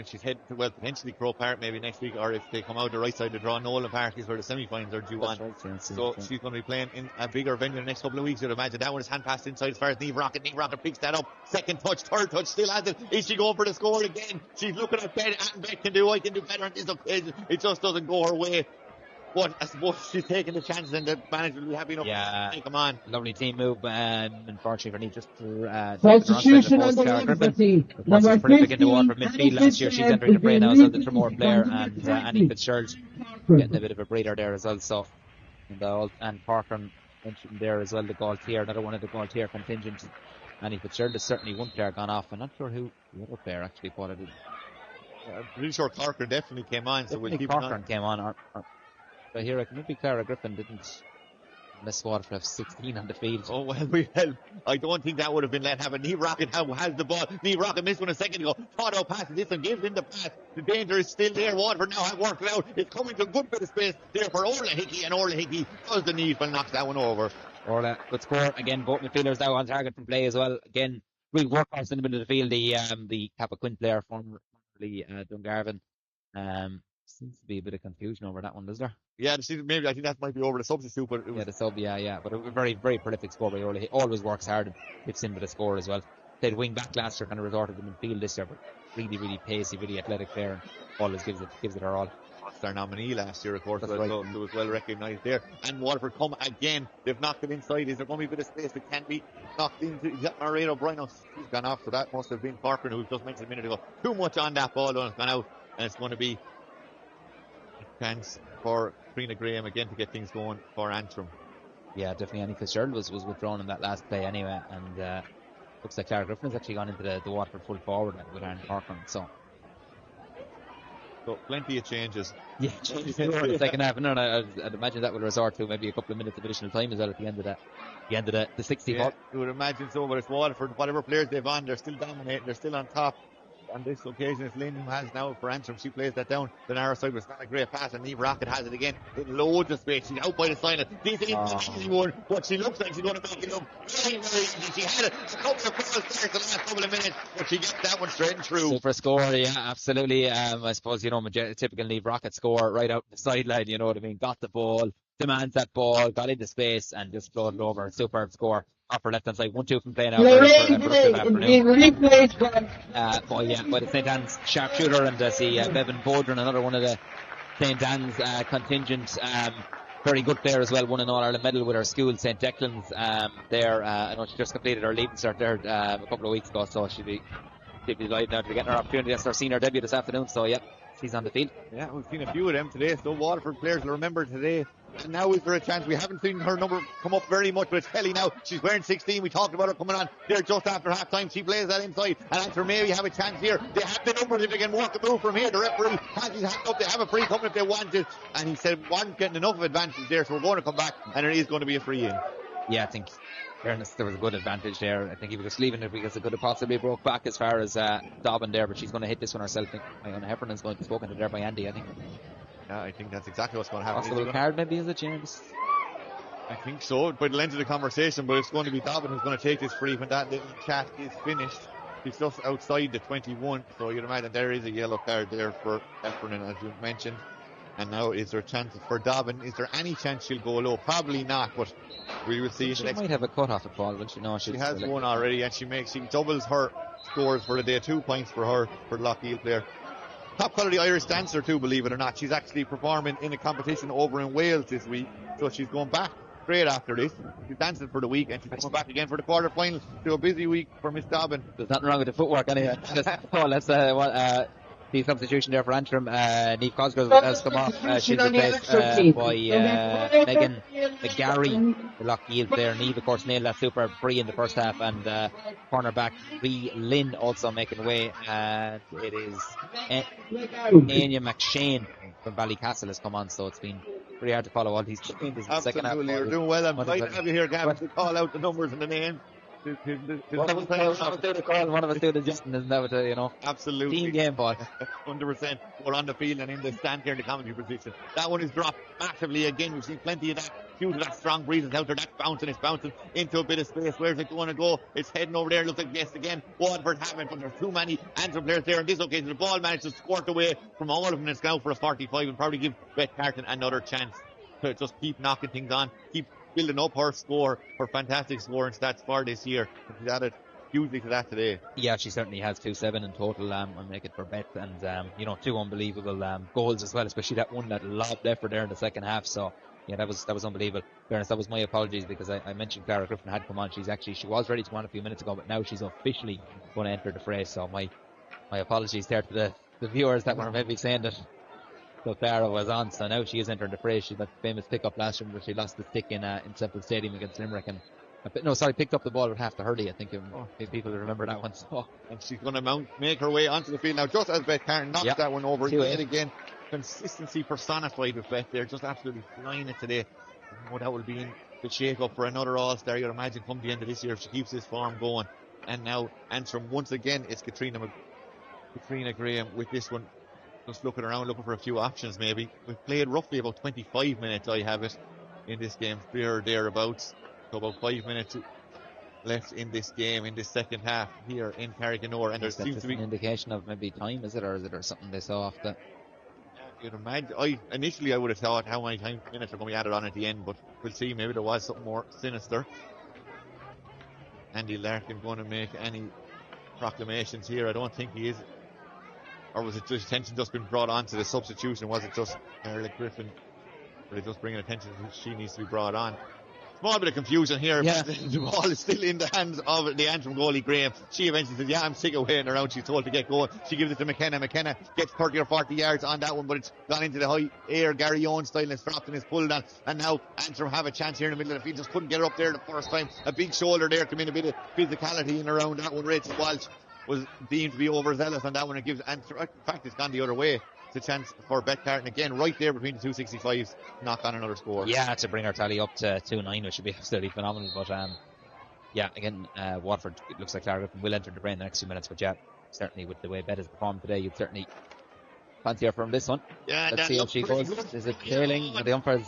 Speaker 1: She's heading to, well, potentially Crow Park maybe next week, or if they come out the right side to draw, Nolan Park is where the semi-finals are due on.
Speaker 2: Right, yeah,
Speaker 1: so she's going to be playing in a bigger venue in the next couple of weeks, you'd imagine. That one is hand passed inside as far as Niamh Rocket. Niamh Rocket picks that up. Second touch, third touch, still has it. Is she going for the score again? She's looking at Beck can do, I can do better on this occasion. It just doesn't go her way. But I suppose she's taking the chances, and the manager will be happy enough to take them on.
Speaker 2: Lovely team move, unfortunately for me, just to
Speaker 3: substitution on the Liberty. Number 15,
Speaker 2: into Waterford midfield last year. She's entering the break now as well, the Tremor player, and Annie Fitzgerald getting a bit of a breather there as well. So, and Parker mentioned there as well, the Gaultier, another one of the Gaultier contingent. Annie Fitzgerald is certainly one player gone off. I'm not sure who the other player actually what it is.
Speaker 1: I'm pretty sure Corcoran definitely came on, so we'll keep
Speaker 2: Corcoran came on. But here, I can maybe Clara Griffin didn't miss Waterford have 16 on the field.
Speaker 1: Oh, well, I don't think that would have been let happen. Niamh Rocket has the ball. Niamh Rocket missed one a second ago. Thought out passes this and gives him the pass. The danger is still there. Waterford now have worked it out. It's coming to a good bit of space there for Orla Hickey, and Orla Hickey does the need, but knocks that one over.
Speaker 2: Orla, good score. Again, both midfielders now on target from play as well. Again, real workhorse in the middle of the field. The Kappa Quint player, formerly Dungarvan. Seems to be a bit of confusion over that one, does there?
Speaker 1: Yeah, maybe I think that might be over the substitute, but it was...
Speaker 2: Yeah, the sub, yeah. But a very, very prolific score by Orla. He always works hard and hits in with a score as well. Played wing back last year, kind of resorted to midfield this year, but really, really pacey, really athletic player, and always gives it her all.
Speaker 1: That's their nominee last year, of course.
Speaker 2: That's right.
Speaker 1: So it was well recognised there. And Waterford come again. They've knocked it inside. Is there going to be a bit of space that can be knocked into? Is that Mairead O'Brien? He's gone off, so that must have been Corcoran, who we just mentioned a minute ago. Too much on that ball, though, it's gone out, and it's going to be chance for Trina Graham again to get things going for Antrim.
Speaker 2: Yeah, definitely. Annie Fitzgerald was withdrawn in that last play anyway, and looks like Clara Griffin has actually gone into the Waterford full forward with Aaron Corcoran. So
Speaker 1: plenty of changes.
Speaker 2: Yeah, changes in the second half. And I'd imagine that would resort to maybe a couple of minutes of additional time as well at the end of the 60.
Speaker 1: Yeah, you would imagine so, but it's Waterford. Whatever players they've on, they're still dominating. They're still on top. On this occasion, it's Lynn who has now for Antrim. She plays that down the narrow side, but it's not a great pass, and Niamh Rocket has it again with loads of space. She's out by the side. This is an easy one, but she looks like she's going to make it look very, very easy. She had it a couple of balls there the last couple of minutes, but she gets that one straight and through.
Speaker 2: Super score, yeah, absolutely. I suppose, typical Niamh Rocket score right out the sideline, you know what I mean? Got the ball, demands that ball, got into space, and just floated over. Superb score. Upper left hand side, 1-2 from play now. By the St. Anne's sharpshooter, and see Bevan Bodron, another one of the St. Anne's contingent. Very good player as well, won an All-Ireland medal with her school, St. Declan's. I know she just completed her leaving cert there a couple of weeks ago, so she'll be delighted now to be getting her opportunity. That's her senior debut this afternoon, so yeah, she's on the field.
Speaker 1: Yeah, we've seen a few of them today, so Waterford players will remember today. And now is there a chance? We haven't seen her number come up very much, but it's Kelly now. She's wearing 16. We talked about her coming on there just after half time. She plays that inside, and Antrim maybe have a chance here. They have the numbers if they can work a move from here. The referee has his hand up. They have a free coming if they want it, and he said one getting enough of advantage there, so we're going to come back, and it is going to be a free in.
Speaker 2: Yeah, I think fairness, there was a good advantage there. I think he was just leaving it because it could have possibly broke back as far as Dobbin there, but she's going to hit this one herself. I think Iona Heffernan's going to be spoken to there by Andy, I think.
Speaker 1: Yeah, I think that's exactly what's going to happen.
Speaker 2: Possible card maybe, is it, James?
Speaker 1: I think so, by the length of the conversation, but it's going to be Dobbin who's going to take this free when that little chat is finished. He's just outside the 21, so you'd imagine there is a yellow card there for Heffernan, as you mentioned. And now is there a chance for Dobbin? Is there any chance she'll go low? Probably not, but we will see.
Speaker 2: She might have a cut off at ball, but she
Speaker 1: has one already, and she doubles her scores for the day. 2 points for her, for the Lockheed player. Top quality Irish dancer too, believe it or not. She's actually performing in a competition over in Wales this week, so she's going back straight after this. She's dancing for the week, and she's coming back again for the quarter-final. So a busy week for Miss Dobbin.
Speaker 2: There's nothing wrong with the footwork anyway. The substitution there for Antrim, Niamh Cosgrove has come off. She's replaced by Megan McGarry, the Lockheed player. Niamh, of course, nailed that super free in the first half, and cornerback Ree Lynn also making way. And it is Anya McShane from Ballycastle has come on, so it's been pretty hard to follow all these changes in the second half.
Speaker 1: Absolutely, you're doing well. I'm glad to have you here, Gavin, to call out the numbers and the names.
Speaker 2: One of us do the call, one of us do the adjusting, isn't that what, you know?
Speaker 1: Absolutely.
Speaker 2: Team game, boy.
Speaker 1: 100%. We're on the field and in the stand here in the Camogie position. That one is dropped massively again. We've seen plenty of that. Due to that strong breeze out there, that's bouncing. It's bouncing into a bit of space. Where's it going to go? It's heading over there. Looks like yes again. Waterford haven't, but there's too many Antrim players there. In this occasion, the ball managed to squirt away from all of them. It's now for a 45 and probably give Beth Carton another chance to just keep knocking things on, keep building up her score, her fantastic score and stats for this year. She's added hugely to that today.
Speaker 2: Yeah, she certainly has 2-7 in total. I'll make it for Beth, and you know, 2 unbelievable goals as well, especially that one that lobbed effort there in the second half. So yeah, that was unbelievable. In fairness, that was my apologies because I mentioned Clara Griffin had come on. She was ready to come on a few minutes ago, but now she's officially going to enter the fray. So my apologies there to the viewers that were maybe saying that Clara was on. So now she is entering the fray. She's that famous pick up last year where she lost the stick in Semple Stadium against Limerick, and picked up the ball with half the hurley. I think people remember that one. So, and
Speaker 1: she's going to make her way onto the field now, just as Beth Carton knocks that one over. Again, consistency personified with Beth there, just absolutely flying it today. That will be in the shake up for another All-Star. You'd imagine come the end of this year if she keeps this form going. And now Antrim once again is Katrina Graham with this one. Just looking around, looking for a few options maybe. We've played roughly about 25 minutes, I have it, in this game, there or thereabouts. So about 5 minutes left in this game, in this second half here in Carriganore. And there seems to be
Speaker 2: an indication of maybe time, is it, or something they saw off the...
Speaker 1: You'd imagine, initially I would have thought how many minutes are going to be added on at the end, but we'll see, maybe there was something more sinister. Andy Larkin going to make any proclamations here? I don't think he is. Or was it just attention just been brought on to the substitution? Was it just Erlich Griffin? Were they just bringing attention to she needs to be brought on? Small bit of confusion here.
Speaker 2: Yeah.
Speaker 1: The ball is still in the hands of the Antrim goalie Graham. She eventually says, I'm sick of waiting around. She's told to get going. She gives it to McKenna. McKenna gets 30 or 40 yards on that one, but it's gone into the high air. Gary Owen style and it's dropped and it's pulled on. And now Antrim have a chance here in the middle of the field. Just couldn't get her up there the first time. A big shoulder there, come in, a bit of physicality in around that one. Rachel Walsh was deemed to be overzealous on that one. It gives Antrim, in fact, it's gone the other way. It's a chance for Beth Carton again, right there between the 265s, knock on another score.
Speaker 2: Yeah, to bring our tally up to 2-9, which would be absolutely phenomenal. But yeah, again, Waterford, it looks like Clara Griffin will enter the brain in the next few minutes. But yeah, certainly with the way Bet has performed today, you'd certainly fancy her from this one.
Speaker 1: Yeah,
Speaker 2: let's see how she goes. Is it trailing with the umpires?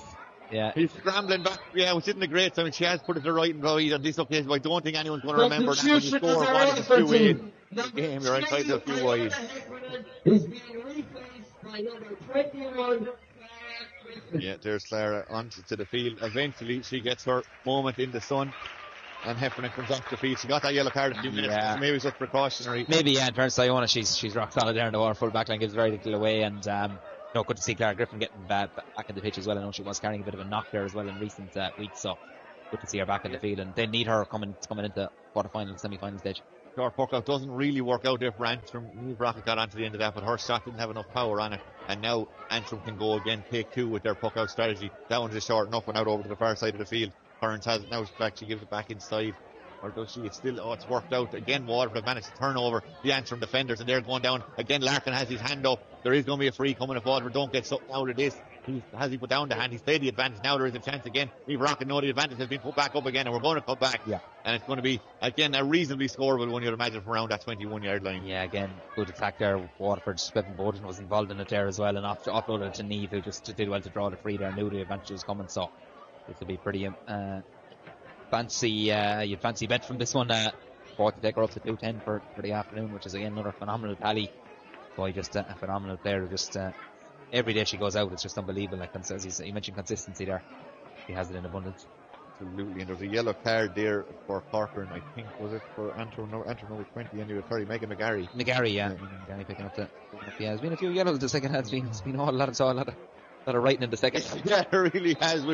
Speaker 2: Yeah,
Speaker 1: he's scrambling back. Yeah, which isn't a great time. She has put it to right and right on this occasion. But I don't think anyone's going to remember that when you score one of the 2-8 game, you're inside a few wide. Yeah, there's Clara onto the field. Eventually, she gets her moment in the sun, and Heffernan comes off the field. She got that yellow card a few minutes. So maybe it's just precautionary.
Speaker 2: Maybe, yeah. In fairness, Iona, she's rock solid there in the Waterford backline, gives very little away, and good to see Clara Griffin getting back in the pitch as well. I know she was carrying a bit of a knock there as well in recent weeks, so good to see her back in the field, and they need her coming into quarter-final, semi-final stage.
Speaker 1: Her puck out doesn't really work out there for Antrim. Niamh Rocket got onto the end of that, but her shot didn't have enough power on it, and now Antrim can go again, take two with their puck out strategy. That one's just short enough and out over to the far side of the field. Hearns has it now, she gives it back inside. Or does she? It's still, it's worked out. Again, Waterford have managed to turn over the Antrim defenders, and they're going down. Again, Larkin has his hand up. There is going to be a free coming if Waterford don't get something out of this. Has he put down the hand? He's played the advantage. Now there is a chance again. Niamh Rocket know the advantage has been put back up again, and we're going to come back.
Speaker 2: Yeah.
Speaker 1: And it's going to be, again, a reasonably scoreable one, you'd imagine, from around that 21-yard line.
Speaker 2: Yeah, again, good attack there. Waterford's Bevan Bowden was involved in it there as well, and offloaded it to Niamh, who just did well to draw the free there, knew the advantage was coming, so this will be pretty you'd fancy Bet from this one. To take her up to 210 for the afternoon, which is again another phenomenal tally. Boy, just a phenomenal player. Just every day she goes out, it's just unbelievable. Like, as you mentioned, consistency there. He has it in abundance.
Speaker 1: Absolutely, and there's a yellow card there for Corcoran, I think, was it for Antrim number 20 anyway, sorry, Megan McGarry.
Speaker 2: Yeah. McGarry picking up the, yeah, there's been a few yellows the second half. It's been a lot of writing in the second.
Speaker 1: Yeah, it really has.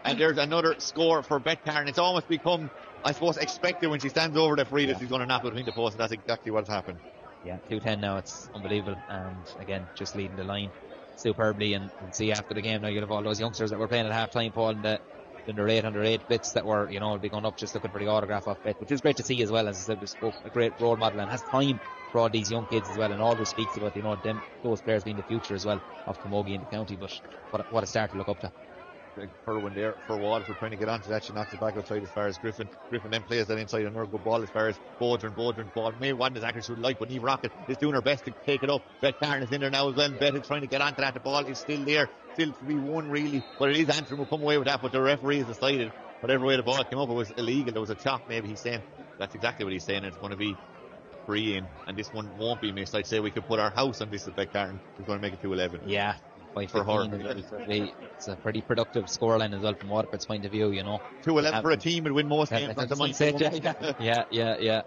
Speaker 1: And there's another score for Beth Carton. It's almost become, I suppose, expected when she stands over the free that she's going to knock it between the posts, and that's exactly what's happened.
Speaker 2: Yeah, 2-10 now. It's unbelievable. And again, just leading the line superbly. And see after the game now, you'll have all those youngsters that were playing at half time, Paul, and the under 8 bits that were, be going up just looking for the autograph off Bet, which is great to see as well. As I said, just a great role model and has time for all these young kids as well, and always speaks about, those players being the future as well of Camogie in the county. But what a start to look up to.
Speaker 1: Kerwin there for Waterford trying to get onto that. She knocks it back outside as far as Griffin. Griffin then plays that inside another good ball as far as Bodrin ball. Maybe wasn't as accurate as she would like, but Eve Rocket is doing her best to take it up. Bet Karen is in there now as well. Bet is trying to get onto that. The ball is still there. Still to be won really. But it is Antrim who come away with that, but the referee has decided whatever way the ball came up, it was illegal. There was a chop, maybe he's saying. That's exactly what he's saying. It's going to be free in, and this one won't be missed. I'd say we could put our house on this at Bet Karen. We're going to make it 2-11.
Speaker 2: Yeah. For her. It's a pretty productive scoreline as well from Waterford's point of view,
Speaker 1: 2-11 for a team would win most games.
Speaker 2: Yeah.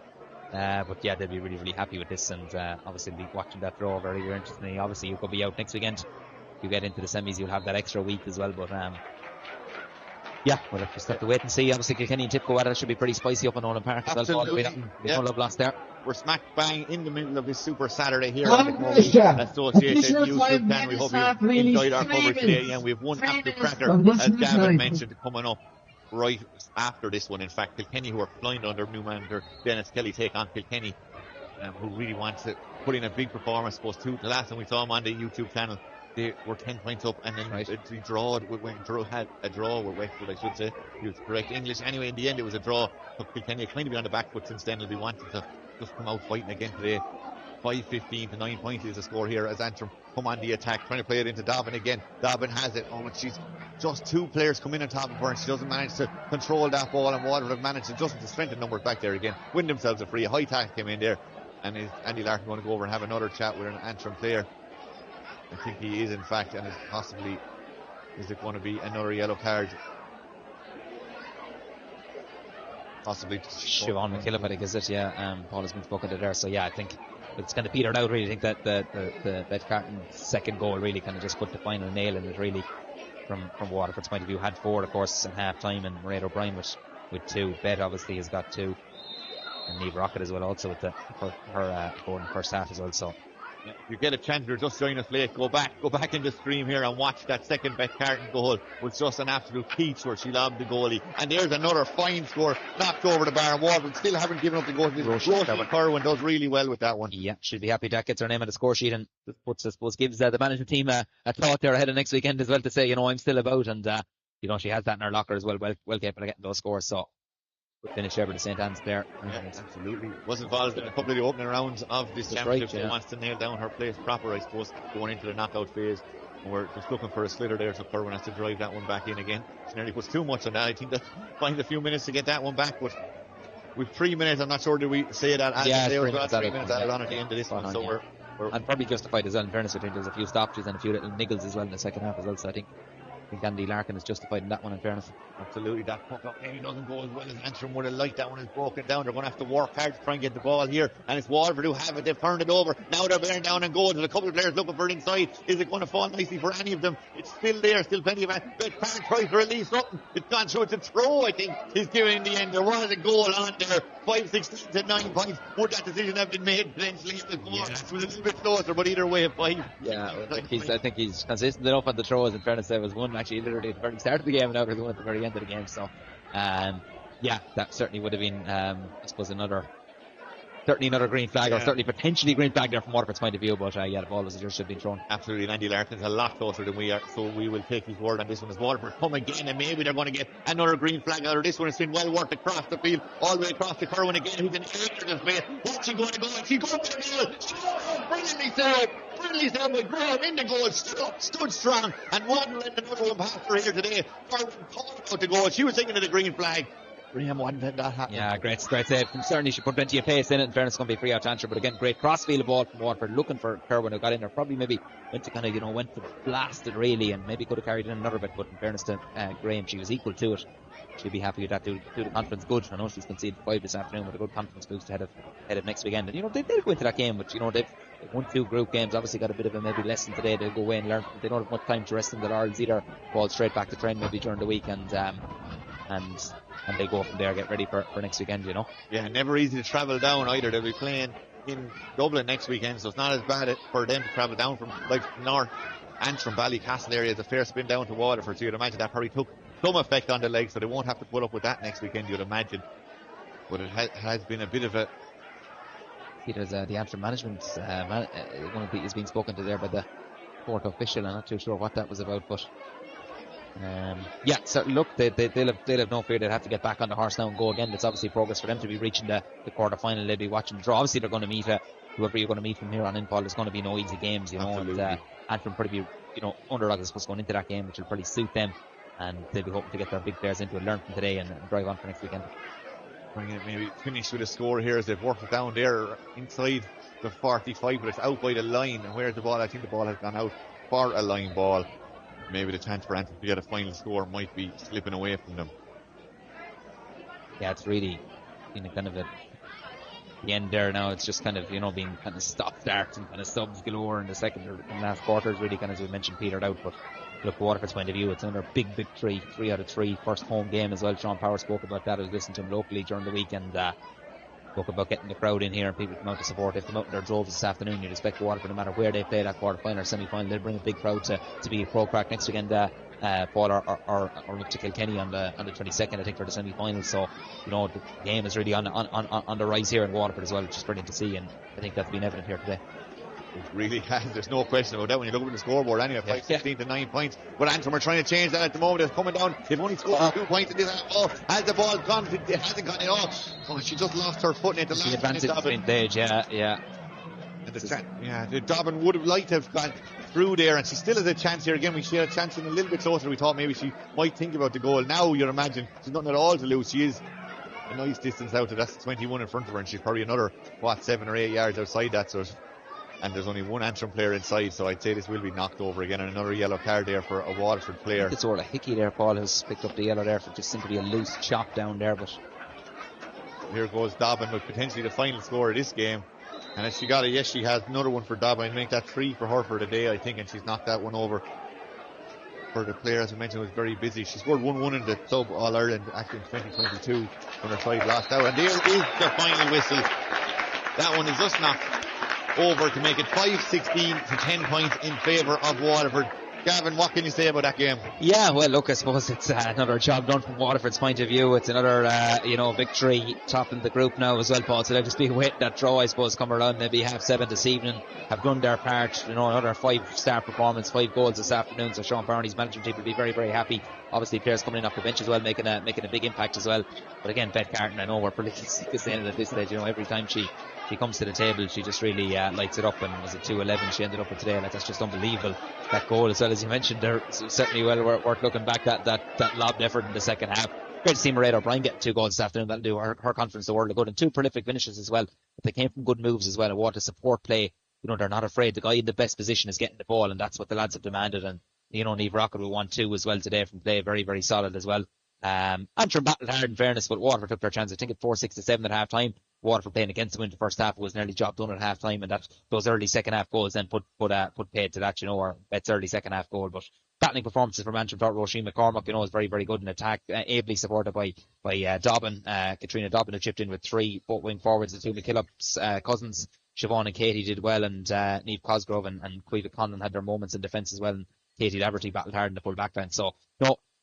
Speaker 2: But yeah, they'll be really, really happy with this, and obviously be watching that draw very, very interestingly. Obviously, you could be out next weekend. If you get into the semis, you'll have that extra week as well. But we'll just have to wait and see. Obviously, Kilkenny and Tipco, that should be pretty spicy up in Nolan Park as well. No love lost there.
Speaker 1: We're smack bang in the middle of this Super Saturday here on the Camogie Associated YouTube channel. We hope you enjoyed our coverage today. And we have one absolute cracker, as Gavin mentioned, coming up right after this one. In fact, Kilkenny, who are flying under new manager Dennis Kelly, take on Kilkenny, who really wants to put in a big performance. I suppose the last time we saw them on the YouTube channel, they were 10 points up, and then they had a draw with Westwood, I should say. Use correct English. Anyway, in the end, it was a draw. So Kilkenny kind of be on the back foot since then. They'll be wanting to just come out fighting again today. 5-15 to 9 points is the score here as Antrim come on the attack, trying to play it into Dobbin again. Dobbin has it. And she's just two players come in on top of her, and she doesn't manage to control that ball. And Waterford have managed to just strengthen numbers back there again. Win themselves a free. A high tackle came in there, and is Andy Larkin going to go over and have another chat with an Antrim player? I think he is, in fact, and is it going to be another yellow card? Possibly.
Speaker 2: Siobhan McKillop, I think, is it? Yeah, Paul has been spoken to there. So yeah, I think it's kind of petered out really. I think that the Bet Carton's second goal really kind of just put the final nail in it really from Waterford's point of view. Had 4, of course, in half time, and Mairead O'Brien with 2. Bet obviously has got 2, and Niamh Rocket as well, also with her goal in the first half as well. So
Speaker 1: if you get a chance, you're just joining us late, go back in the stream here and watch that second Bet Carton goal. It was just an absolute peach where she lobbed the goalie, and there's another fine score knocked over the bar, and Waterford still haven't given up the goal. Roisin Kerwin does really well with that one.
Speaker 2: Yeah, she'll be happy that gets her name on the score sheet, and gives the management team a thought there ahead of next weekend as well, to say, I'm still about, and she has that in her locker as well capable of getting those scores. So good finish there with the St. Anne's there.
Speaker 1: Yeah, absolutely. Was involved in a couple of the opening rounds of this championship. She wants to nail down her place proper, I suppose, going into the knockout phase. And we're just looking for a sliotar there, so Kerwin has to drive that one back in again. She nearly puts too much on that. I think that find a few minutes to get that one back, but with 3 minutes, I'm not sure, did we say that?
Speaker 2: Yeah,
Speaker 1: 3 minutes added on at the end of this one. So we're
Speaker 2: and probably justified as well, in fairness. I think there's a few stoppages and a few little niggles as well in the second half as well, so I think Andy Larkin is justified in that one, in fairness.
Speaker 1: Absolutely. That puck up maybe doesn't go as well as Antrim would have liked. That one is broken down. They're going to have to work hard to try and get the ball here, and it's Waterford who have it. They've turned it over. Now they're bearing down and goals. There's a couple of players looking for it inside. Is it going to fall nicely for any of them? It's still there, still plenty of it. Bet Karen tries to release something. It's gone through. It's a throw, I think, he's given in the end. There was a goal on there. 5-16 to 9 points. Would that decision have been made potentially? It was a little bit closer, but either way, 5.
Speaker 2: Yeah, I think he's consistent enough on the throws. In fairness, there was one actually literally at the very start of the game, and now there's one at the very end of the game. So that certainly would have been I suppose another green flag, or certainly potentially green flag there from Waterford's point of view. But the ball was just should have been thrown.
Speaker 1: Absolutely, and Andy Larkin's a lot closer than we are, so we will take his word on this one as Waterford come again, and maybe they're going to get another green flag out of this one. It's been well worked across the field, all the way across to Kerwin again, who's in the space. What's she going to go? She's going to the goal. Brilliantly saved by Graham in the goal. Stood strong, and one let another one pass her here today. Kerwin called out the goal. She was thinking of the green flag. Graham wasn't letting that happen.
Speaker 2: Yeah, great save. Certainly she put plenty of pace in it. In fairness, it's going to be free out to Antrim, but again, great crossfield ball from Waterford, looking for Kerwin, who got in there. Probably maybe went to blast it really, and maybe could have carried in another bit. But in fairness to Graham, she was equal to it. She'll be happy with that. Do the confidence good. I know she's conceded 5 this afternoon with a good confidence boost ahead of next weekend. And they'll go into that game, but they've won 2 group games. Obviously got a bit of a maybe lesson today. They'll go away and learn. They don't have much time to rest in the laurels either. Fall straight back to train maybe during the week, and they go from there, get ready for next weekend. Yeah,
Speaker 1: never easy to travel down either. They'll be playing in Dublin next weekend, so it's not as bad for them to travel down from like North Antrim, Ballycastle area. It's a fair spin down to Waterford, so you'd imagine that probably took some effect on the legs, so they won't have to put up with that next weekend, you'd imagine. But it has been a bit of a...
Speaker 2: There's the Antrim management, one of the is being spoken to there by the court official. I'm not too sure what that was about, but yeah, so look, they'll have no fear. They'll have to get back on the horse now and go again. It's obviously progress for them to be reaching the quarter final. They'll be watching the draw. Obviously, they're going to meet whoever you're going to meet from here on in, Paul. There's going to be no easy games, you know.
Speaker 1: Absolutely.
Speaker 2: And Antrim probably be, you know, underdogs, I suppose, going into that game, which will probably suit them, and they'll be hoping to get their big players into it, learn from today, and drive on for next weekend.
Speaker 1: Bring it, maybe finish with a score here as they've worked it down there inside the 45, but it's out by the line. And where's the ball? I think the ball has gone out for a line ball. Maybe the chance for Antrim to get a final score might be slipping away from them.
Speaker 2: Yeah, it's really been kind of the end there now. It's just kind of, you know, being kind of stop-start and kind of subs galore in the second and last quarters, really kind of, as we mentioned, petered out. But look, from Waterford's point of view, it's another big victory, 3 out of 3, first home game as well. Sean Power spoke about that. I was listening to him locally during the week, and spoke about getting the crowd in here and people come out to support. If they come out in their droves this afternoon, you'd expect Waterford, no matter where they play that quarter final or semi final, they'll bring a big crowd to be a pro crack next weekend, Paul, or up to Kilkenny on the 22nd, I think, for the semi final. So, you know, the game is really on the rise here in Waterford as well, which is brilliant to see, and I think that's been evident here today.
Speaker 1: It really has. There's no question about that when you look at the scoreboard anyway. 5-16 to 9 points. But Antrim are trying to change that at the moment. It's coming down. They've only scored 2 points in this. Oh, has the ball gone? It hasn't gone at all. Oh, she just lost her foot in the last
Speaker 2: advantage between Dage, yeah.
Speaker 1: The Dobbin would have liked to have gone through there, and she still has a chance here again. She had a chance in a little bit closer. We thought maybe she might think about the goal. Now you'd imagine she's nothing at all to lose. She is a nice distance out. That's 21 in front of her, and she's probably another 7 or 8 yards outside that. So. And there's only one Antrim player inside, so I'd say this will be knocked over again, and another yellow card there for a Waterford player.
Speaker 2: It's sort of Hickey there, Paul, who's picked up the yellow there for just simply a loose chop down there. But
Speaker 1: here goes Dobbin with potentially the final score of this game, and if she got it, yes, she has another one for Dobbin. I'd make that 3 for her for the day, I think, and she's knocked that one over. For the player, as I mentioned, was very busy. She scored 1-1 in the Sub All-Ireland actually in 2022 when her side lost out, and there is the final whistle. That one is just knocked over to make it 5-16 to 10 points in favour of Waterford. Gavin, what can you say about that game?
Speaker 2: Yeah, well, look, I suppose it's another job done from Waterford's point of view. It's another, victory topping the group now as well, Paul. So they'll just be waiting that draw, I suppose, come around maybe 7:30 this evening. Have done their part, another 5-star performance, 5 goals this afternoon. So Sean Barney's management team will be very, very happy. Obviously, players coming in off the bench as well, making a big impact as well. But again, Beth Carton, I know we're pretty sick of saying it at this stage. Every time she comes to the table, she just really lights it up. And was it 2-11 she ended up with today? Like, that's just unbelievable. That goal as well, as you mentioned, they're certainly well worth looking back at that lobbed effort in the second half. Great to see Mairead O'Brien getting 2 goals this afternoon. That'll do her confidence the world of good, and 2 prolific finishes as well. But they came from good moves as well, and what a support play. They're not afraid. The guy in the best position is getting the ball, and that's what the lads have demanded. And Niamh Rocket will want 2 as well today from play. Very, very solid as well. Antrim battled hard in fairness, but Waterford took their chance. I think at 4-6 to 7 at half time. Waterford playing against them in the first half, it was nearly job done at half time, and those early second half goals then put paid to that, or Bet's early second half goal. But battling performances from Antrim. Thought Roisin McCormack, is very, very good in attack, ably supported by Dobbin, Katrina Dobbin, who chipped in with 3 both wing forwards. The 2 McKillop's cousins, Siobhan and Katie, did well, and Niamh Cosgrove and Cueva Conlon had their moments in defence as well, and Katie Laverty battled hard in the full back line. So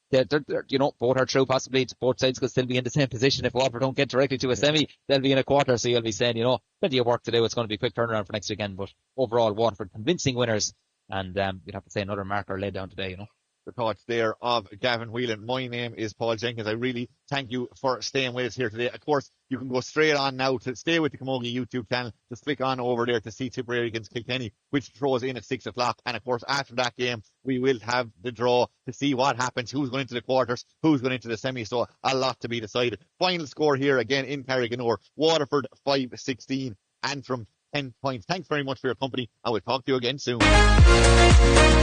Speaker 2: they're both are true. Possibly both sides could still be in the same position. If Waterford don't get directly to a semi, they'll be in a quarter. So you'll be saying, plenty of work to do. It's going to be a quick turnaround for next weekend. But overall, Waterford convincing winners, and you'd have to say another marker laid down today.
Speaker 1: The thoughts there of Gavin Whelan. My name is Paul Jenkins. I really thank you for staying with us here today. Of course, you can go straight on now to stay with the Camogie YouTube channel. Just click on over there to see Tipperary against Kilkenny, which throws in at 6 o'clock. And of course, after that game, we will have the draw to see what happens, who's going into the quarters, who's going into the semi. So a lot to be decided. Final score here again in Carriganore. Waterford 5-16, Antrim 10 points. Thanks very much for your company. I will talk to you again soon.
Speaker 4: Bye.